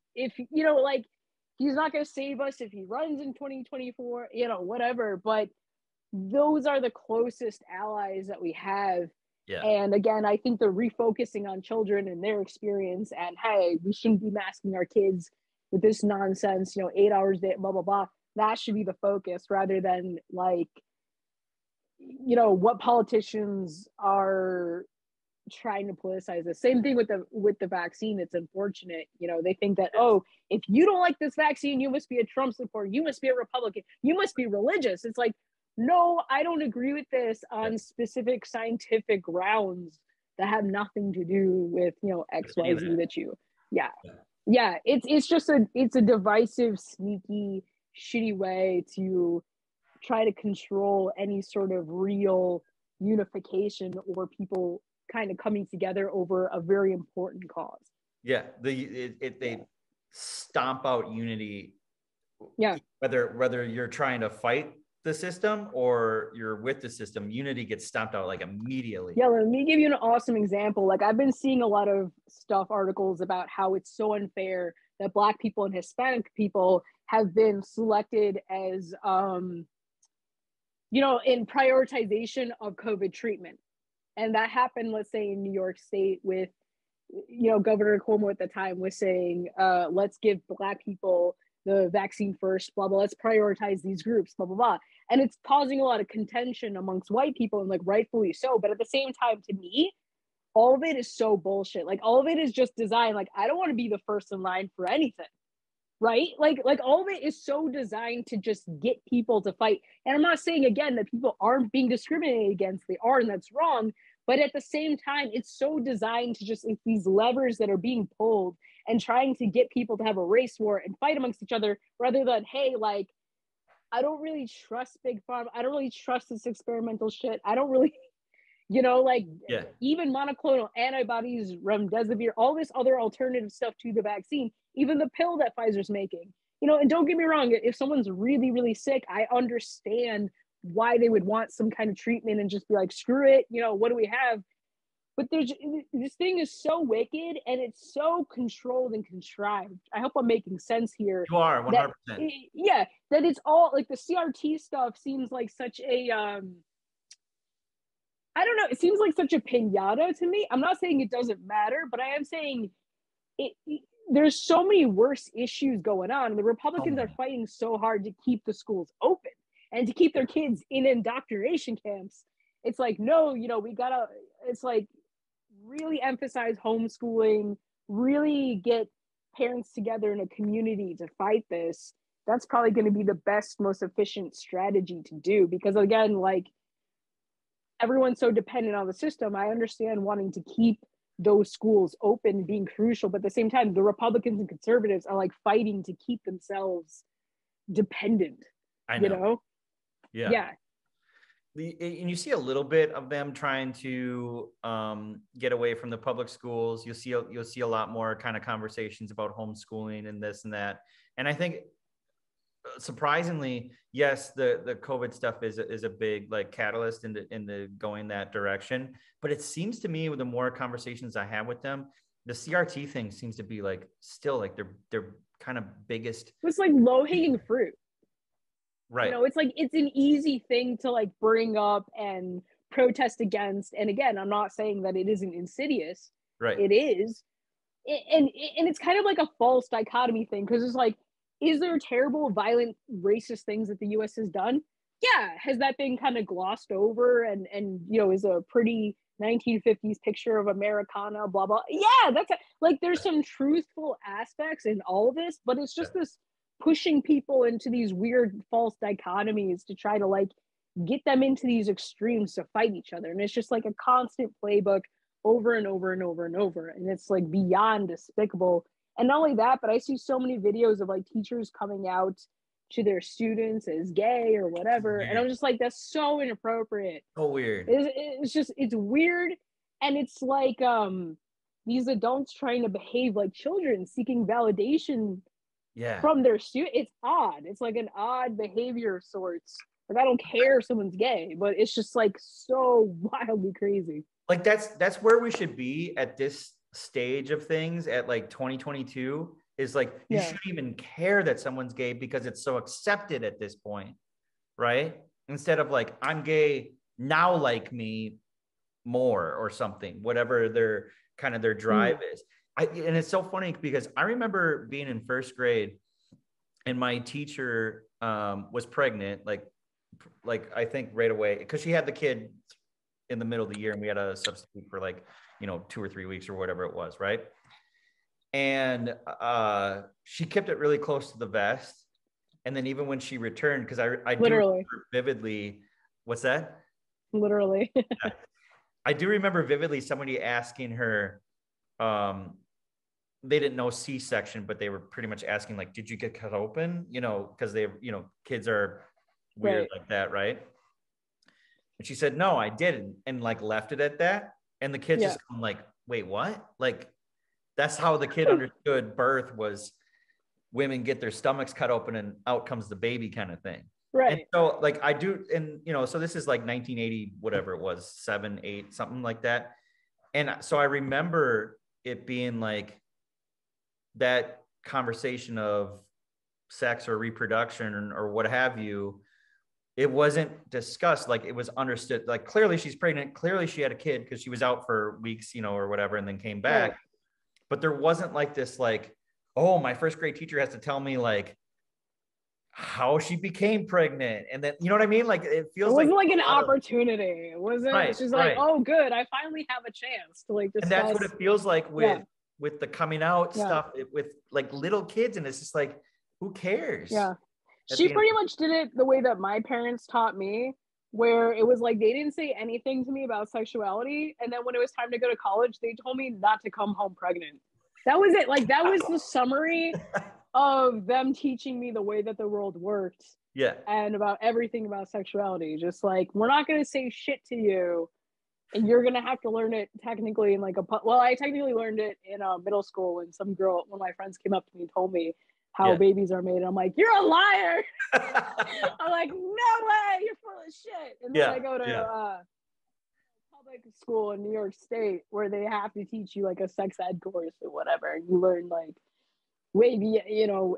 like, he's not going to save us if he runs in 2024, whatever. But those are the closest allies that we have. Yeah. And again, I think the refocusing on children and their experience, and hey, we shouldn't be masking our kids with this nonsense, 8 hours a day, blah, blah, blah. That should be the focus rather than like, what politicians are trying to politicize the same thing with the vaccine. It's unfortunate. They think that, oh, if you don't like this vaccine, you must be a Trump supporter, you must be a Republican, you must be religious. It's like, no, I don't agree with this on specific scientific grounds that have nothing to do with XYZ that you it's just a divisive, sneaky, shitty way to try to control any sort of real unification or people kind of coming together over a very important cause. Yeah, they stomp out unity. Yeah, whether you're trying to fight the system or you're with the system, unity gets stomped out like immediately. Yeah, let me give you an awesome example. Like, I've been seeing a lot of articles about how it's so unfair that Black people and Hispanic people have been selected as in prioritization of COVID treatment. And that happened, let's say, in New York State with, Governor Cuomo at the time was saying, let's give Black people the vaccine first, blah, blah, let's prioritize these groups, blah, blah, blah. And it's causing a lot of contention amongst white people, and like rightfully so. But at the same time, to me, all of it is so bullshit. Like, all of it is just designed. Like, I don't want to be the first in line for anything. Right? Like all of it is so designed to just get people to fight. And I'm not saying, again, that people aren't being discriminated against. They are, and that's wrong. But at the same time, it's so designed to just, it's these levers that are being pulled and trying to get people to have a race war and fight amongst each other rather than, hey, like, I don't really trust Big Pharma. I don't really trust this experimental shit. I don't really, even monoclonal antibodies, remdesivir, all this other alternative stuff to the vaccine, even the pill that Pfizer's making, and don't get me wrong, if someone's really, really sick, I understand why they would want some kind of treatment and just be like, screw it, what do we have? But this thing is so wicked and it's so controlled and contrived. I hope I'm making sense here. You are 100%. That it's all like the CRT stuff seems like such a, I don't know, it seems like such a pinata to me. I'm not saying it doesn't matter, but I am saying there's so many worse issues going on. The Republicans are fighting so hard to keep the schools open and to keep their kids in indoctrination camps. It's like, no, we gotta, it's like really emphasize homeschooling, really get parents together in a community to fight this. That's probably going to be the best, most efficient strategy to do, because again, like, everyone's so dependent on the system. I understand wanting to keep those schools open being crucial, but at the same time, the Republicans and conservatives are like fighting to keep themselves dependent. I know. Yeah. And you see a little bit of them trying to get away from the public schools. You'll see a lot more kind of conversations about homeschooling and this and that. And I think, surprisingly, yes, the COVID stuff is a big like catalyst in the going that direction. But it seems to me, with the more conversations I have with them, the CRT thing seems to be like still like their kind of biggest. It's like low hanging fruit. Right. It's like, it's an easy thing to like bring up and protest against. And again, I'm not saying that it isn't insidious. Right. It is. And it's kind of like a false dichotomy thing, because it's like, is there terrible, violent, racist things that the U.S. has done? Yeah. Has that been kind of glossed over and is a pretty 1950s picture of Americana, blah, blah. Yeah, there's some truthful aspects in all of this, but it's just this pushing people into these weird false dichotomies to try to like get them into these extremes to fight each other. And it's just like a constant playbook over and over and over and over. And it's like beyond despicable. And not only that, but I see so many videos of like teachers coming out to their students as gay or whatever. And I'm just like, that's so inappropriate. So weird. It's weird. And it's like these adults trying to behave like children, seeking validation from their student. It's odd. It's like an odd behavior of sorts. Like, I don't care if someone's gay, but it's just like so wildly crazy. Like that's where we should be at this stage of things at like 2022, is like, you Yeah. shouldn't even care that someone's gay because it's so accepted at this point, right? Instead of like, I'm gay, now like me more or something, whatever their kind of their drive is. And it's so funny because I remember being in first grade and my teacher was pregnant, like I think right away, because she had the kid in the middle of the year and we had a substitute for like, 2 or 3 weeks or whatever it was, right? And she kept it really close to the vest. And then even when she returned, because I do remember vividly, what's that? Literally. I do remember vividly somebody asking her, they didn't know C-section, but they were pretty much asking like, did you get cut open? Because they, kids are weird like that, right? And she said, no, I didn't. And like left it at that. And the kids just come like, wait, what? Like, that's how the kid understood birth was women get their stomachs cut open and out comes the baby kind of thing. Right. And so like I do, and so this is like 1980, whatever it was, 7, 8, something like that. And so I remember it being like that conversation of sex or reproduction or what have you. It wasn't discussed. Like it was understood, like clearly she's pregnant. Clearly she had a kid because she was out for weeks, or whatever, and then came back. Right. But there wasn't like this, like, oh, my first grade teacher has to tell me like how she became pregnant. And then, you know what I mean? Like it feels like an opportunity. It wasn't, right, she's like, oh, good. I finally have a chance to like discuss. And that's what it feels like with the coming out stuff with like little kids. And it's just like, who cares? Yeah. She pretty much did it the way that my parents taught me, where it was like they didn't say anything to me about sexuality. And then when it was time to go to college, they told me not to come home pregnant. That was it. Like that was the summary of them teaching me the way that the world worked. Yeah. And about everything about sexuality. Just like, we're not going to say shit to you. And you're going to have to learn it technically in like I technically learned it in middle school when one of my friends came up to me and told me how babies are made. And I'm like, you're a liar. I'm like, no way, you're full of shit. And then I go to public school in New York State where they have to teach you like a sex ed course or whatever. And you learn like, maybe,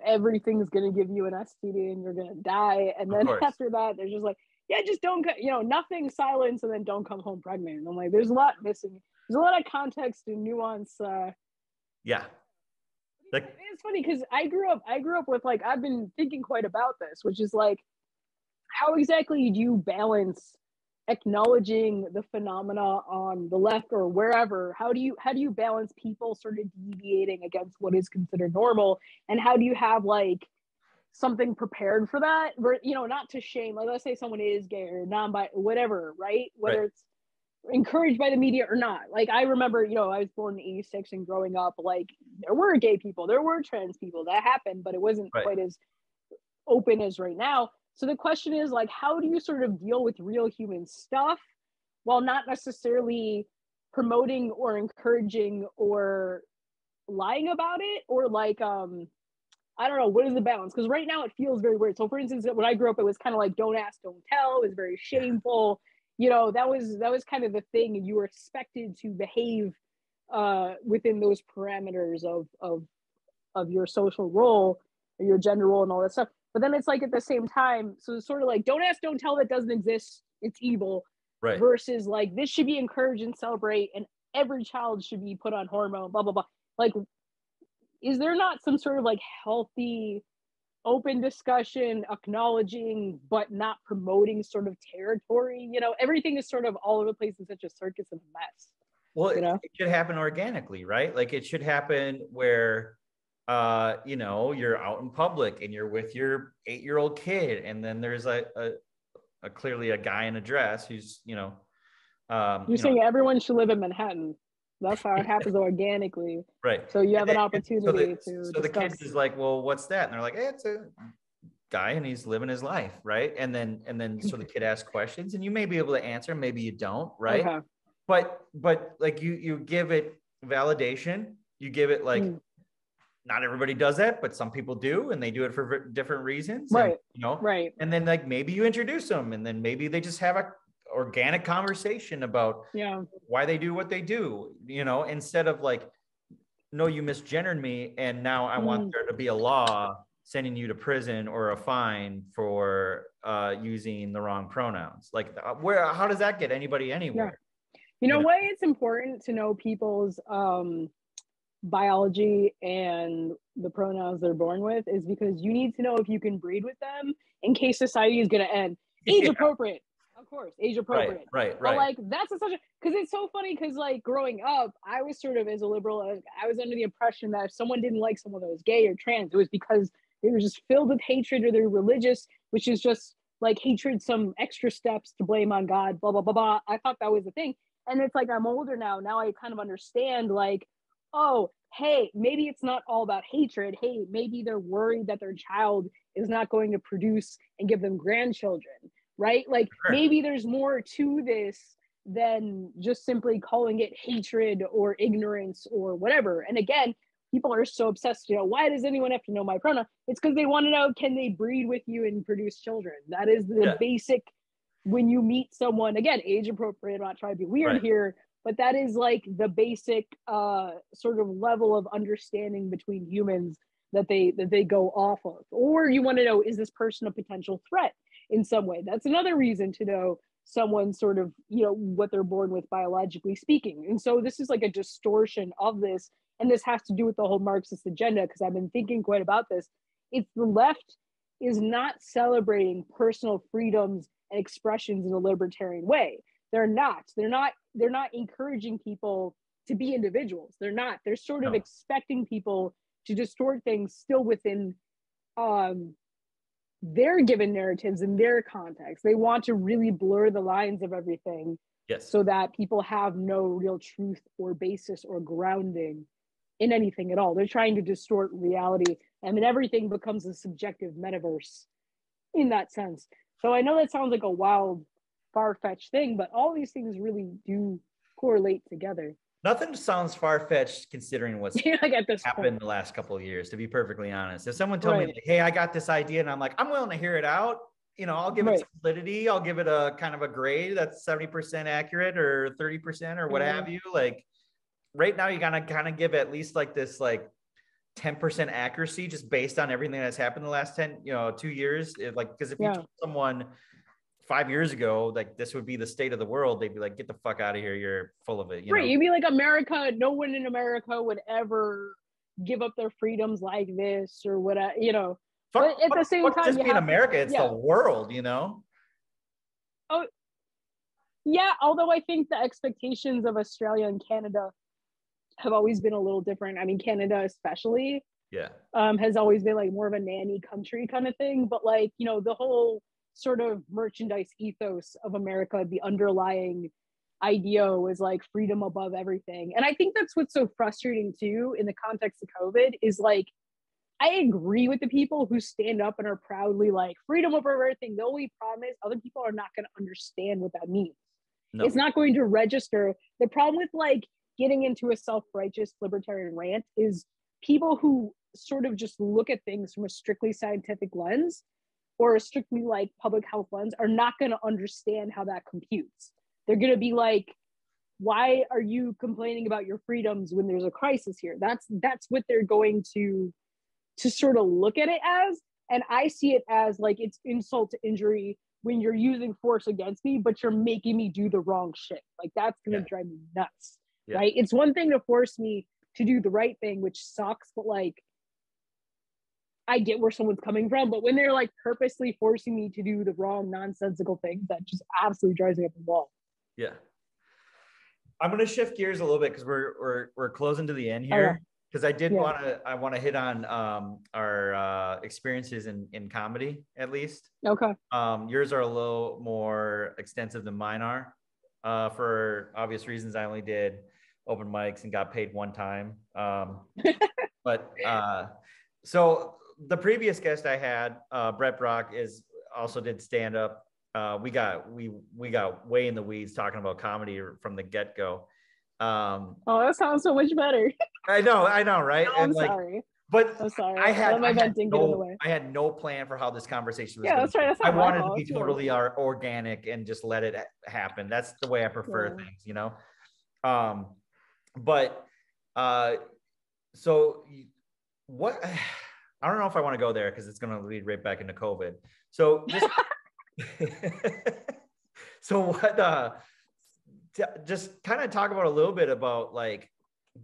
everything's going to give you an STD and you're going to die. And then after that, they're just like, just don't, nothing, silence, and then don't come home pregnant. And I'm like, there's a lot missing. There's a lot of context and nuance. Like, it's funny because I grew up with like, I've been thinking quite about this, which is like, how exactly do you balance acknowledging the phenomena on the left or wherever? How do you balance people sort of deviating against what is considered normal, and how do you have like something prepared for that, not to shame, like let's say someone is gay or non-bi, whatever, right? Whether it's encouraged by the media or not. Like I remember, I was born in '86 and growing up, like there were gay people, there were trans people, that happened, but it wasn't quite as open as right now. So the question is like, how do you sort of deal with real human stuff while not necessarily promoting or encouraging or lying about it? Or like, I don't know, what is the balance? Because right now it feels very weird. So for instance, when I grew up, it was kind of like, don't ask, don't tell. It was very shameful. That was kind of the thing. You were expected to behave within those parameters of your social role, or your gender role and all that stuff. But then it's like at the same time, so it's sort of like, don't ask, don't tell, that doesn't exist. It's evil. Right. Versus like, this should be encouraged and celebrate, and every child should be put on hormone, blah, blah, blah. Like, is there not some sort of like healthy, open discussion, acknowledging, but not promoting sort of territory? Everything is sort of all over the place in such a circus and a mess. Well, it should happen organically, right? Like it should happen where you're out in public and you're with your 8-year-old kid, and then there's a clearly a guy in a dress who's you're saying everyone should live in Manhattan. That's how it happens organically, right? So you have an opportunity so the kids is like, well, what's that? And they're like, hey, it's a guy and he's living his life, right? And then so the kid asks questions and you may be able to answer, maybe you don't, right? Okay. But like you give it validation, you give it like not everybody does that, but some people do, and they do it for different reasons. Right. And, right. And then like maybe you introduce them, and then maybe they just have a organic conversation about why they do what they do, instead of like no, you misgendered me, and now I want there to be a law sending you to prison or a fine for using the wrong pronouns. Like, how does that get anybody anywhere? Yeah. You know, why it's important to know people's biology and the pronouns they're born with is because you need to know if you can breed with them in case society is going to end. Age appropriate. Of course, age appropriate. Right. But like, that's because it's so funny because like growing up, I was sort of, as a liberal, I was under the impression that if someone didn't like someone that was gay or trans, it was because they were just filled with hatred or they're religious, which is just like hatred, some extra steps to blame on God, blah, blah, blah, blah. I thought that was the thing. And it's like, I'm older now. Now I kind of understand like, oh, hey, maybe it's not all about hatred. Hey, maybe they're worried that their child is not going to produce and give them grandchildren, right? Like maybe there's more to this than just simply calling it hatred or ignorance or whatever. And again, people are so obsessed, you know, why does anyone have to know my pronoun? It's because they want to know, can they breed with you and produce children? That is the basic, when you meet someone, again, age appropriate, I'm not trying to be weird here, but that is like the basic sort of level of understanding between humans that they go off of. Or you want to know, is this person a potential threat in some way? That's another reason to know someone sort of, you know, what they're born with biologically speaking. And so this is like a distortion of this. And this has to do with the whole Marxist agenda, because I've been thinking quite about this. It's the left is not celebrating personal freedoms and expressions in a libertarian way. They're not encouraging people to be individuals. They're sort of expecting people to distort things still within their given narratives and their context. They want to really blur the lines of everything so that people have no real truth or basis or grounding in anything at all. They're trying to distort reality, and then everything becomes a subjective metaverse in that sense. So I know that sounds like a wild, far-fetched thing, but all these things really do correlate together. Nothing sounds far-fetched considering what's happened the last couple of years, to be perfectly honest. If someone told me, like, hey, I got this idea, and I'm like, I'm willing to hear it out, you know, I'll give it some validity. I'll give it a kind of a grade that's 70% accurate or 30% or what have you. Like right now, you gotta kind of give at least like this, like 10% accuracy just based on everything that's happened the last 2 years. Because if you told someone 5 years ago, like this would be the state of the world, they'd be like, get the fuck out of here. You're full of it. You know? You'd be like, America, no one in America would ever give up their freedoms like this or whatever, you know. But at the same time, just being America, it's the world, you know? Oh, yeah. Although I think the expectations of Australia and Canada have always been a little different. I mean, Canada especially has always been like more of a nanny country kind of thing. But like, you know, the whole sort of merchandise ethos of America, the underlying idea was like freedom above everything. And I think that's what's so frustrating too in the context of COVID is like, I agree with the people who stand up and are proudly like freedom over everything. The only problem is other people are not going to understand what that means. No. It's not going to register. The problem with like getting into a self-righteous libertarian rant is people who sort of just look at things from a strictly scientific lens or a strictly like public health lens are not going to understand how that computes. They're going to be like, why are you complaining about your freedoms when there's a crisis here? That's what they're going to sort of look at it as. And I see it as like, it's insult to injury when you're using force against me, but you're making me do the wrong shit. Like that's going to drive me nuts, right? It's one thing to force me to do the right thing, which sucks, but like, I get where someone's coming from, but when they're like purposely forcing me to do the wrong nonsensical things, that just absolutely drives me up the wall. Yeah. I'm going to shift gears a little bit because we're closing to the end here. Because I want to hit on our experiences in comedy, at least. Okay. Yours are a little more extensive than mine are. For obvious reasons, I only did open mics and got paid one time. So the previous guest I had, Brett Brock, also did stand up. We got way in the weeds talking about comedy from the get go. That sounds so much better. I know, right? No, I'm sorry. But I'm sorry. I had no plan for how this I wanted to be totally organic and just let it happen. That's the way I prefer things, you know? So what, I don't know if I want to go there because it's going to lead right back into COVID. So just, so what, just kind of talk about a little bit about like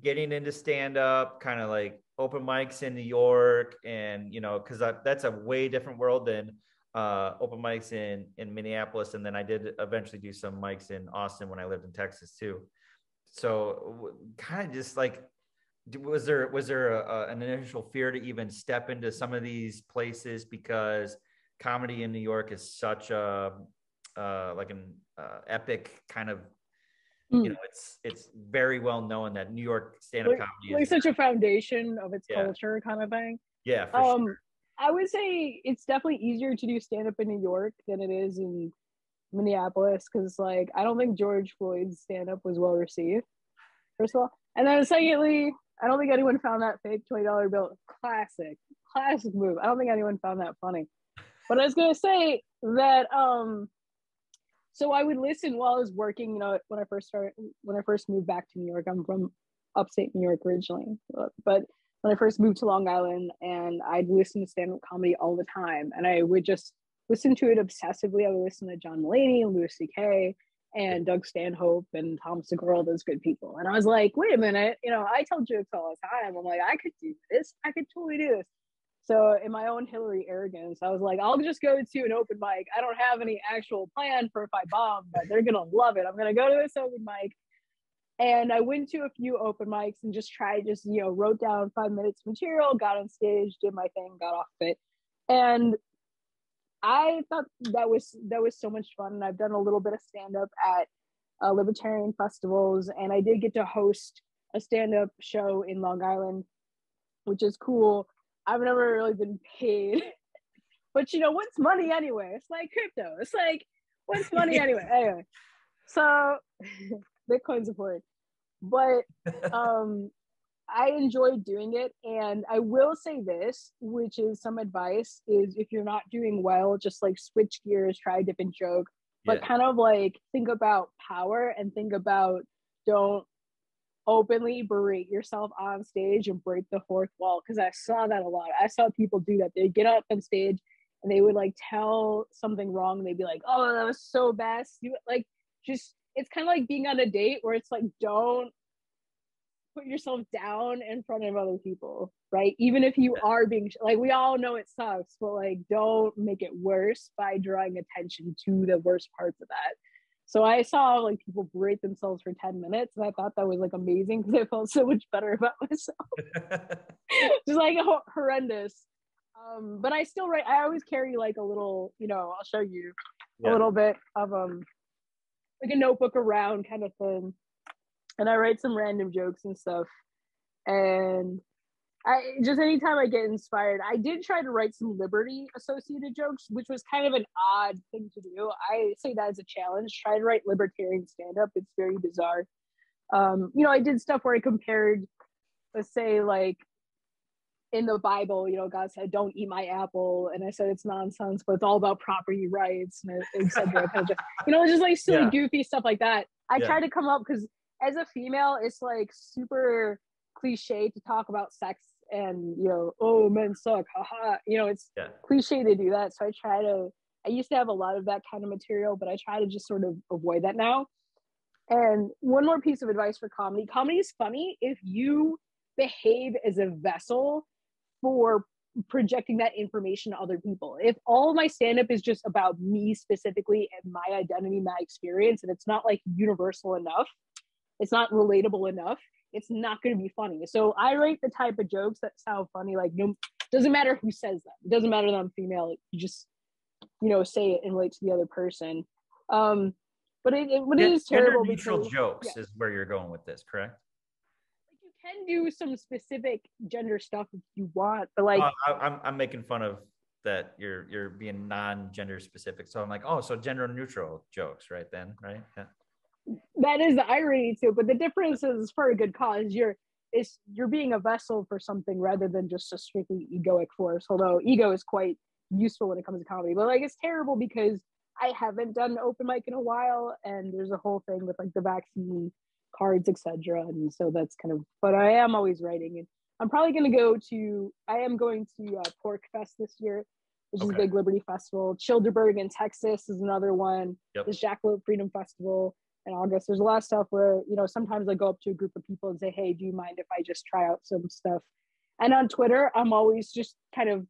getting into stand up, kind of like open mics in New York, and you know, because that's a way different world than open mics in Minneapolis, and then I did eventually do some mics in Austin when I lived in Texas too. So kind of just like, was there an initial fear to even step into some of these places because comedy in New York is such a like an epic kind of, you know, it's very well known that New York stand-up comedy like is such a foundation of its yeah, culture kind of thing. yeah, for sure. I would say it's definitely easier to do stand up in New York than it is in Minneapolis because, like, I don't think George Floyd's stand up was well received, first of all. And then, secondly, I don't think anyone found that fake $20 bill classic move. I don't think anyone found that funny. But I was going to say that, so I would listen while I was working, you know, when I first moved back to New York. I'm from upstate New York originally, but when I first moved to Long Island, and I'd listen to stand-up comedy all the time, and I would just listen to it obsessively. I would listen to John Mulaney and Louis C.K. and Doug Stanhope and Tom Segura, those good people. And I was like, wait a minute, you know, I tell jokes all the time. I'm like, I could do this. I could totally do this. So in my own Hillary arrogance, I was like, I'll just go to an open mic. I don't have any actual plan for if I bomb, but they're going to love it. I'm going to go to this open mic. And I went to a few open mics and just tried, you know, wrote down 5 minutes of material, got on stage, did my thing, got off it. And I thought that was so much fun. And I've done a little bit of stand-up at libertarian festivals. And I did get to host a stand-up show in Long Island, which is cool. I've never really been paid. But, you know, what's money anyway? It's like crypto. It's like, what's money anyway? Anyway, so Bitcoin's important. But I enjoyed doing it. And I will say this, which is some advice, is if you're not doing well, just like switch gears, try a different joke, but kind of like think about power and think about don't openly berate yourself on stage and break the fourth wall. Because I saw that a lot. I saw people do that. They'd get up on stage and they would like tell something wrong. And they'd be like, oh, that was so bad. Like, just, it's kind of like being on a date where it's like, don't put yourself down in front of other people, right? Even if you are being, like, we all know it sucks, but like, don't make it worse by drawing attention to the worst parts of that. So I saw like people berate themselves for 10 minutes, and I thought that was like amazing because I felt so much better about myself. Just like horrendous. But I still write. I always carry like a little, you know, I'll show you a little bit of like a notebook around kind of thing, and I write some random jokes and stuff. And I just, anytime I get inspired, I did try to write some liberty associated jokes, which was kind of an odd thing to do. I say that as a challenge. Try to write libertarian stand-up. It's very bizarre. You know, I did stuff where I compared, let's say, like in the Bible, you know, God said, don't eat my apple. And I said, it's nonsense, but it's all about property rights, and etc. You know, just like silly, goofy stuff like that. I try to come up, because as a female, it's like super cliche to talk about sex and, you know, oh, men suck, haha. You know, it's cliche to do that. So I used to have a lot of that kind of material, but I try to just sort of avoid that now. And one more piece of advice for comedy. Comedy is funny if you behave as a vessel for projecting that information to other people. If all my stand-up is just about me specifically and my identity, my experience, and it's not like universal enough, it's not relatable enough, it's not going to be funny. So I write the type of jokes that sound funny. Like, no, doesn't matter who says them. It doesn't matter that I'm female. You just, you know, say it and relate to the other person. But it is terrible. Neutral jokes is where you're going with this, correct? Like, you can do some specific gender stuff if you want, but like I'm making fun of that you're being non-gender specific. So I'm like, oh, so gender neutral jokes, right? Then, right? Yeah. That is the irony too, but the difference is for a good cause. You're being a vessel for something rather than just a strictly egoic force. Although ego is quite useful when it comes to comedy, but like, it's terrible because I haven't done an open mic in a while, and there's a whole thing with like the vaccine cards, etc. And so that's kind of. But I am always writing, and I'm probably going to go to, I am going to Pork Fest this year, which is a big Liberty Festival. Childerberg in Texas is another one. Yep. There's Jackalope Freedom Festival in August. There's a lot of stuff where, you know, sometimes I go up to a group of people and say, hey, do you mind if I just try out some stuff? And on Twitter, I'm always just kind of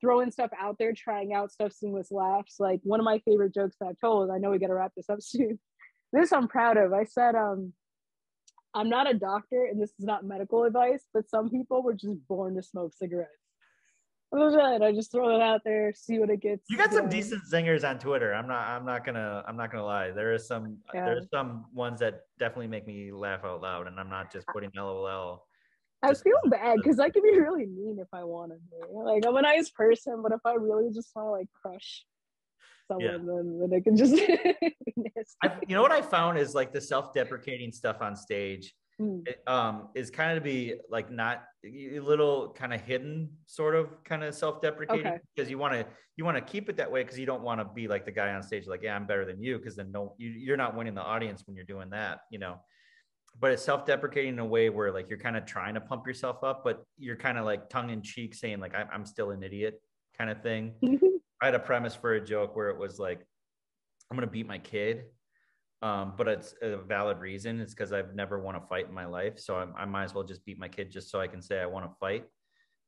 throwing stuff out there, trying out stuff, seeing what laughs. Like one of my favorite jokes that I've told, I know we got to wrap this up soon. This I'm proud of. I said, I'm not a doctor and this is not medical advice, but some people were just born to smoke cigarettes. I just throw it out there, see what it gets. You got some decent zingers on Twitter. I'm not gonna lie. There's some ones that definitely make me laugh out loud, and I'm not just putting LOL. I feel bad because I can be really mean if I want to be. Like I'm a nice person, but if I really just want to like crush someone, then I can just be nasty. You know what I found is like the self-deprecating stuff on stage is kind of to be like not a little kind of hidden, sort of kind of self-deprecating, because you want to keep it that way because you don't want to be like the guy on stage like, yeah, I'm better than you, because then you're not winning the audience when you're doing that, you know. But it's self-deprecating in a way where like you're kind of trying to pump yourself up, but you're kind of like tongue-in-cheek saying like I'm still an idiot kind of thing. I had a premise for a joke where it was like, I'm gonna beat my kid, but it's a valid reason. It's because I've never won a fight in my life, so I might as well just beat my kid just so I can say I want to fight,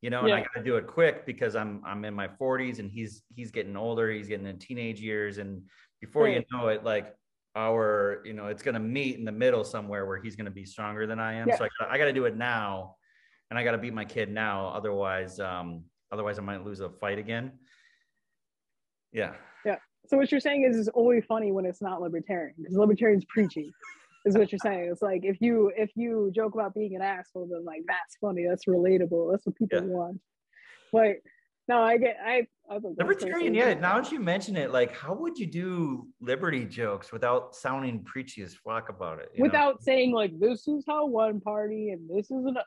you know. And I got to do it quick because I'm in my 40s and he's getting older. He's getting in teenage years, and before you know it, like it's gonna meet in the middle somewhere where he's gonna be stronger than I am. So I got to do it now, and I got to beat my kid now. Otherwise I might lose a fight again. Yeah. So what you're saying is it's only funny when it's not libertarian, because libertarian's preachy, is what you're saying. It's like if you joke about being an asshole, then like that's funny, that's relatable, that's what people want. But no, I libertarian. Yeah. Now that you mention it, like how would you do liberty jokes without sounding preachy as fuck about it? Without saying like this is how one party and this is another.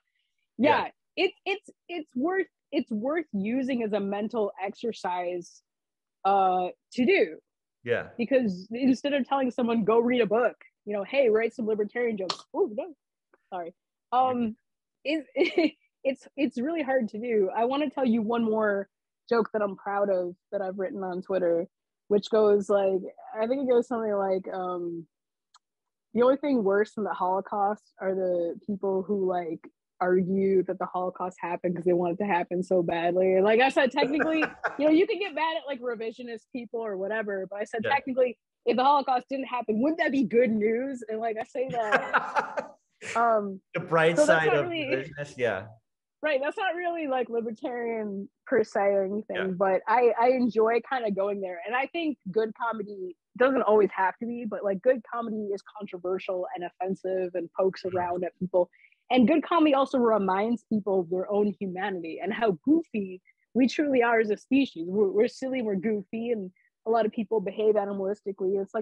It's worth using as a mental exercise to do. Yeah. Because instead of telling someone go read a book, you know, hey, write some libertarian jokes. Oh no, sorry. It's really hard to do. I want to tell you one more joke that I'm proud of that I've written on Twitter, which goes like, I think it goes something like, the only thing worse than the Holocaust are the people who like argue that the Holocaust happened because they want it to happen so badly. And like I said, technically, you know, you can get mad at like revisionist people or whatever, but I said technically, if the Holocaust didn't happen, wouldn't that be good news? And like I say that the bright side of revisionist, right, that's not really like libertarian per se or anything, but I enjoy kind of going there. And I think good comedy doesn't always have to be, but like good comedy is controversial and offensive and pokes around at people. And good comedy also reminds people of their own humanity and how goofy we truly are as a species. We're silly, we're goofy, and a lot of people behave animalistically. It's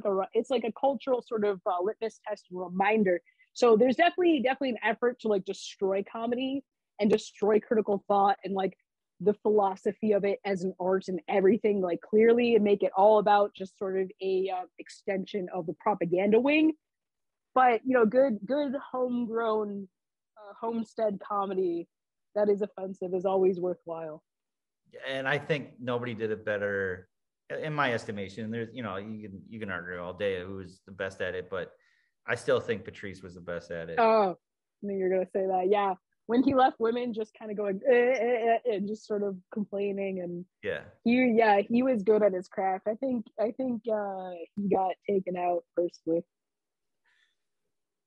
like a cultural sort of litmus test reminder. So there's definitely an effort to like destroy comedy and destroy critical thought and like the philosophy of it as an art and everything, like clearly, and make it all about just sort of a extension of the propaganda wing. But you know, good homegrown homestead comedy that is offensive is always worthwhile. And I think nobody did it better, in my estimation. There's, you know, you can argue all day who was the best at it, but I still think Patrice was the best at it. Oh, I knew you were gonna say that. Yeah, when he left women just kind of going and just sort of complaining, and he was good at his craft. I think he got taken out personally.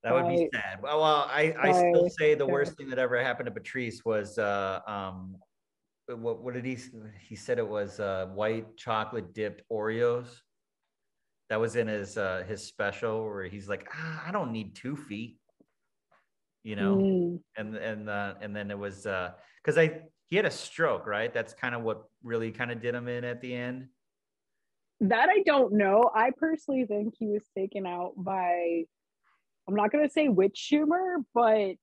That would be sad. Well, I still say the worst thing that ever happened to Patrice was what did he said it was white chocolate dipped Oreos. That was in his special where he's like, I don't need 2 feet, you know. And then it was because he had a stroke, right? That's kind of what really kind of did him in at the end. That I don't know. I personally think he was taken out by, I'm not going to say which Schumer, but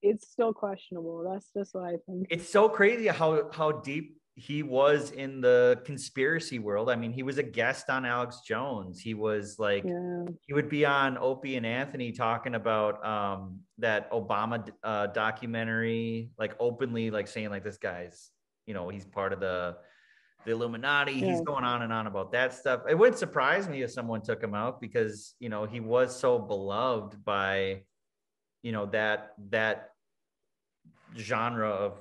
it's still questionable. That's just what I think. It's so crazy how deep he was in the conspiracy world. I mean, he was a guest on Alex Jones. He was like, he would be on Opie and Anthony talking about that Obama documentary, like openly, like saying like this guy's, you know, he's part of the Illuminati. He's going on and on about that stuff. It wouldn't surprise me if someone took him out because, you know, he was so beloved by, you know, that genre of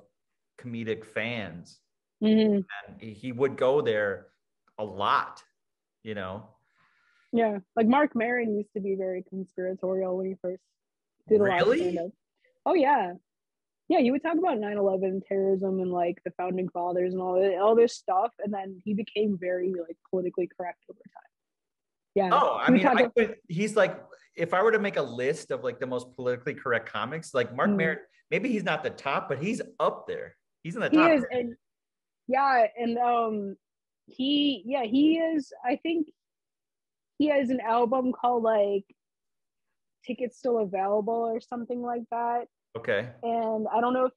comedic fans. And he would go there a lot, you know. Yeah, like Mark Maron used to be very conspiratorial when he first did a lot of stand-up. Oh yeah, he would talk about 9/11 terrorism and like the founding fathers and all this stuff, and then he became very like politically correct over time. Yeah. Oh, I mean, he's like, if I were to make a list of like the most politically correct comics, like Mark Maron, maybe he's not the top, but he's up there. He's in the top. He is, and he is. I think he has an album called like Tickets Still Available or something like that. Okay. And I don't know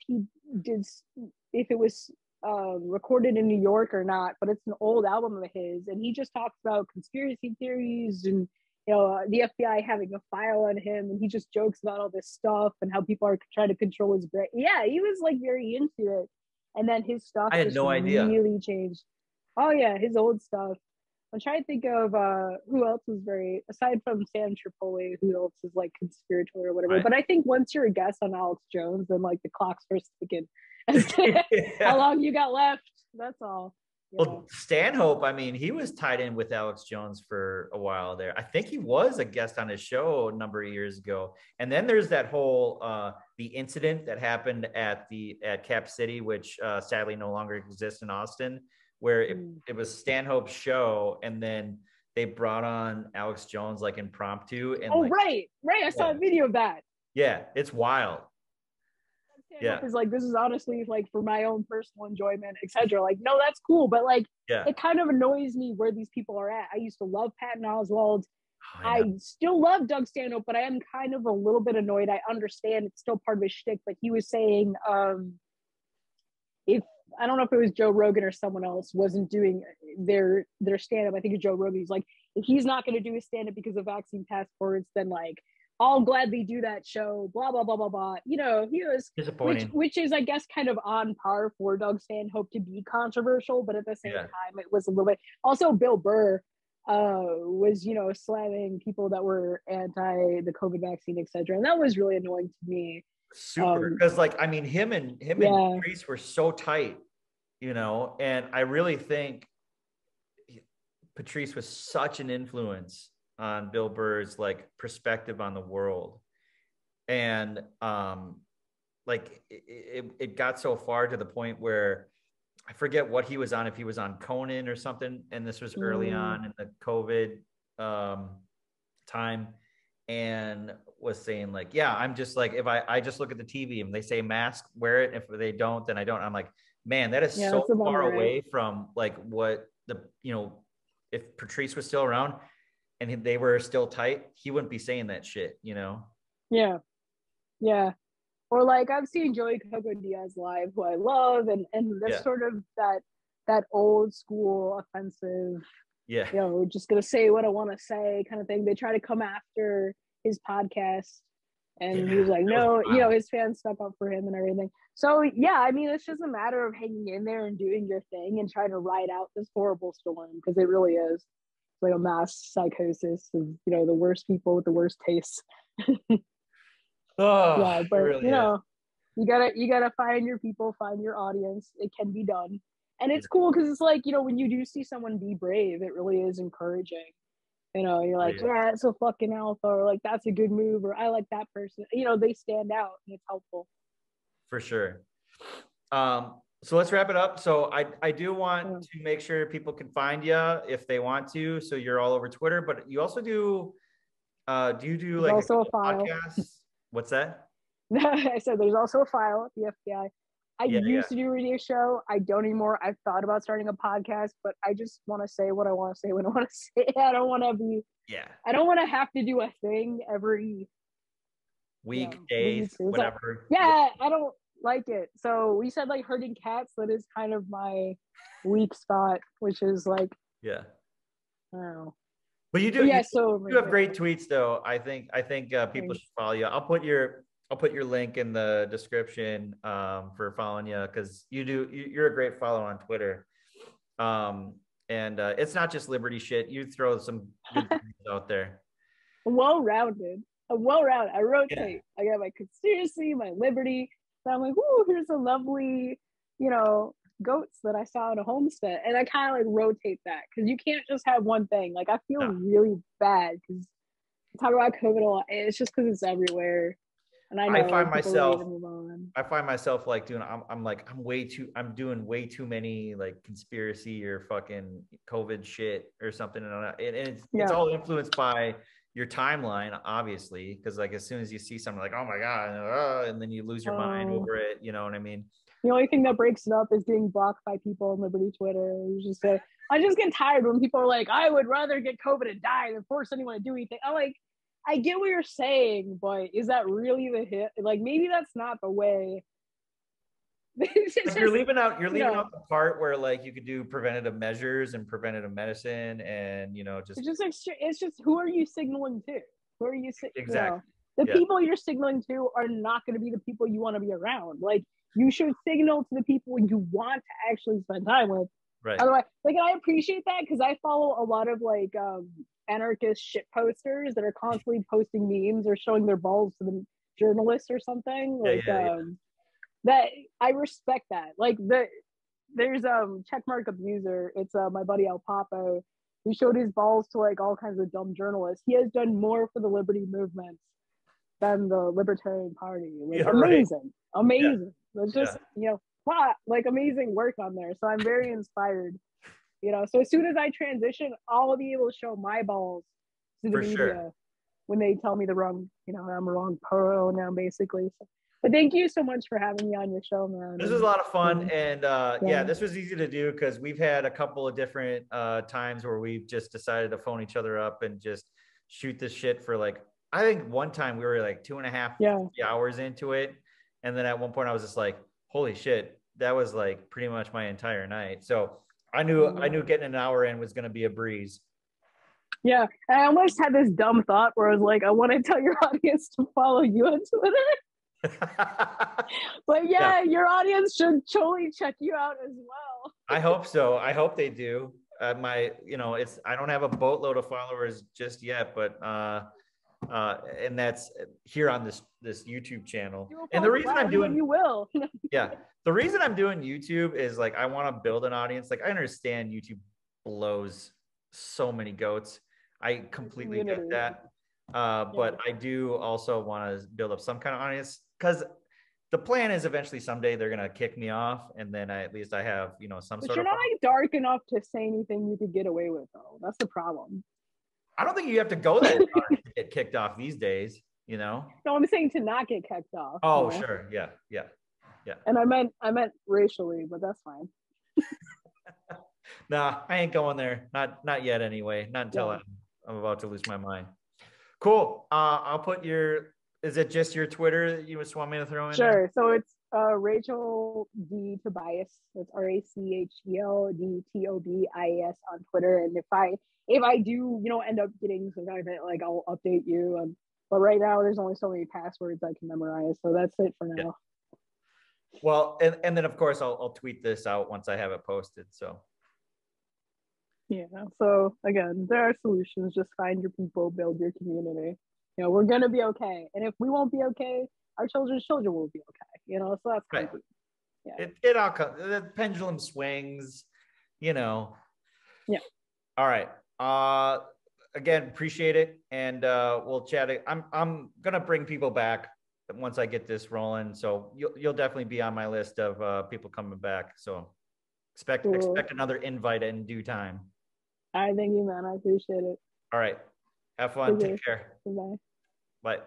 if it was recorded in New York or not, but it's an old album of his, and he just talks about conspiracy theories and, you know, the FBI having a file on him, and he just jokes about all this stuff and how people are trying to control his brain. Yeah, he was like very into it, and then his stuff I had no idea. Really changed. Oh yeah, his old stuff. I'm trying to think of who else was very, aside from Sam Tripoli, who else is like conspiratorial or whatever. Right. But I think once you're a guest on Alex Jones, then like the clock's first ticking as to how long you got left. That's all. Well, Stanhope, I mean, he was tied in with Alex Jones for a while there. I think he was a guest on his show a number of years ago. And then there's that whole the incident that happened at Cap City, which sadly no longer exists in Austin, where it was Stanhope's show, and then they brought on Alex Jones like impromptu. And right. I saw a video of that. Yeah, it's wild. Stanhope is like, this is honestly like for my own personal enjoyment, etc. Like, no, that's cool, but like, it kind of annoys me where these people are at. I used to love Patton Oswalt. Oh, yeah. I still love Doug Stanhope, but I am kind of a little bit annoyed. I understand it's still part of his shtick, but he was saying, if I don't know if it was Joe Rogan or someone else wasn't doing their stand-up. I think it's Joe Rogan. He's like, if he's not going to do his stand-up because of vaccine passports, then like, I'll gladly do that show, blah, blah, blah, blah, blah. You know, he was disappointing, which is, I guess, kind of on par for Doug Stanhope to be controversial, but at the same time, it was a little bit. Also, Bill Burr was, you know, slamming people that were anti the COVID vaccine, etc. And that was really annoying to me. Super, because like, I mean, him and Patrice were so tight, you know, and I really think Patrice was such an influence on Bill Burr's like perspective on the world. And like it got so far to the point where I forget what he was on, if he was on Conan or something, and this was early on in the COVID time, and was saying like, yeah, I'm just like, if I just look at the TV and they say mask, wear it. If they don't, then I don't. I'm like, man, that is so far away from like what the, you know, if Patrice was still around and they were still tight, he wouldn't be saying that shit, you know? Yeah. Or like, I've seen Joey Coco Diaz live, who I love, and there's sort of that old school offensive, you know, just gonna say what I want to say kind of thing. They try to come after his podcast, and he was like, no, you know, his fans stuck up for him and everything. So yeah, I mean, it's just a matter of hanging in there and doing your thing and trying to ride out this horrible storm, because it really is like a mass psychosis of, you know, the worst people with the worst tastes. Yeah, but really you know, you gotta find your people, find your audience. It can be done, and it's cool because it's like, you know, when you do see someone be brave, it really is encouraging. You know, you're like, yeah, it's a fucking alpha, or like, that's a good move, or I like that person. You know, they stand out, and it's helpful. For sure. So let's wrap it up. So I do want to make sure people can find you if they want to. So you're all over Twitter, but you also do you do like also a podcast? What's that? I said there's also a file at the FBI. I used to do a radio show. I don't anymore. I've thought about starting a podcast, but I just want to say what I want to say when I want to say it. I don't want to be. Yeah. I don't want to have to do a thing every week, days, whatever. I don't. like it. So we said like herding cats. That is kind of my weak spot, which is like, Yeah. I don't know. But you do But yeah, you, so you have great tweets though. I think people thanks. should follow you. I'll put your link in the description for following you because you're a great follow on Twitter. Um and it's not just Liberty shit. You throw some good things out there. Well-rounded. I'm well-rounded. I Yeah. rotate. I got my conspiracy, my liberty. So I'm like, ooh, here's a lovely, you know, goats that I saw in a homestead. And I kind of like rotate that because you can't just have one thing. Like I feel No. really bad because talk about COVID a lot. It's just because it's everywhere. And I I know find like people are ready myself to move on. I find myself like doing I'm doing way too many like conspiracy or fucking COVID shit or something. And it's Yeah. all influenced by your timeline, obviously, because like as soon as you see something like, oh my God, and then you lose your mind over it, you know what I mean? The only thing that breaks it up is getting blocked by people on Liberty Twitter. You just say, I just get tired when people are like, I would rather get COVID and die than force anyone to do anything. I'm like, I get what you're saying, but is that really the hit? Like, maybe that's not the way. It's Like just, you're you leaving know, out the part where like you could do preventative measures and preventative medicine and just it's just who are you signaling to? Who are you, you know, exactly. the Yeah. people you're signaling to are not going to be the people you want to be around. Like, you should signal to the people you want to actually spend time with. Right. Otherwise, like, and I appreciate that because I follow a lot of like anarchist shit posters that are constantly posting memes or showing their balls to the journalists or something. Yeah, Like yeah, yeah. that I respect that. Like there's checkmark abuser. It's my buddy El Papo who showed his balls to like all kinds of dumb journalists. He has done more for the liberty movement than the Libertarian Party. Like Yeah, right. amazing, Yeah, amazing. It's yeah. just wow, like amazing work on there. So I'm very inspired. So as soon as I transition, I'll be able to show my balls to the For media sure. when they tell me the wrong, I'm a wrong pronoun basically. So, but thank you so much for having me on your show, man. This was a lot of fun, And, and yeah, yeah, this was easy to do because we've had a couple of different times where we've just decided to phone each other up and just shoot this shit for like I think one time we were like 2.5 yeah. 3 hours into it, and then at one point I was just like, holy shit, that was like pretty much my entire night. So I knew getting an hour in was going to be a breeze. Yeah, I almost had this dumb thought where I was like, I want to tell your audience to follow you on Twitter. But Yeah, yeah, your audience should totally check you out as well. I hope so. I hope they do. It's I don't have a boatload of followers just yet, but and that's here on this YouTube channel. And the reason I'm doing you will. yeah, the reason I'm doing YouTube is like I want to build an audience. Like I understand YouTube blows so many goats. I completely get that. But I do also want to build up some kind of audience because the plan is eventually someday they're gonna kick me off, and then at least I have some But sort you're of. not like dark enough to say anything you could get away with, though. That's the problem. I don't think you have to go that far to get kicked off these days. No, I'm saying to not get kicked off. Oh, sure, yeah. And I meant racially, but that's fine. Nah, I ain't going there. Not yet, anyway. Not until I'm about to lose my mind. Cool. I'll put your. Is it just your Twitter that you just want me to throw in? Sure. There? So it's Rachel D Tobias. That's RACHEL DTOBIAS on Twitter. And if I do end up getting some kind of it, like I'll update you. But right now there's only so many passwords I can memorize, so that's it for now. Yeah. Well, and then of course I'll tweet this out once I have it posted. So. Yeah. So again, there are solutions. Just find your people, build your community. We're gonna be okay. And if we won't be okay, our children's children will be okay. So that's right. Yeah. It all comes. The pendulum swings. Yeah. All right. Again, appreciate it, and we'll chat. I'm gonna bring people back once I get this rolling. So you'll definitely be on my list of people coming back. So expect another invite in due time. All right, thank you, man. I appreciate it. All right. Have fun. Take care. Bye. Bye.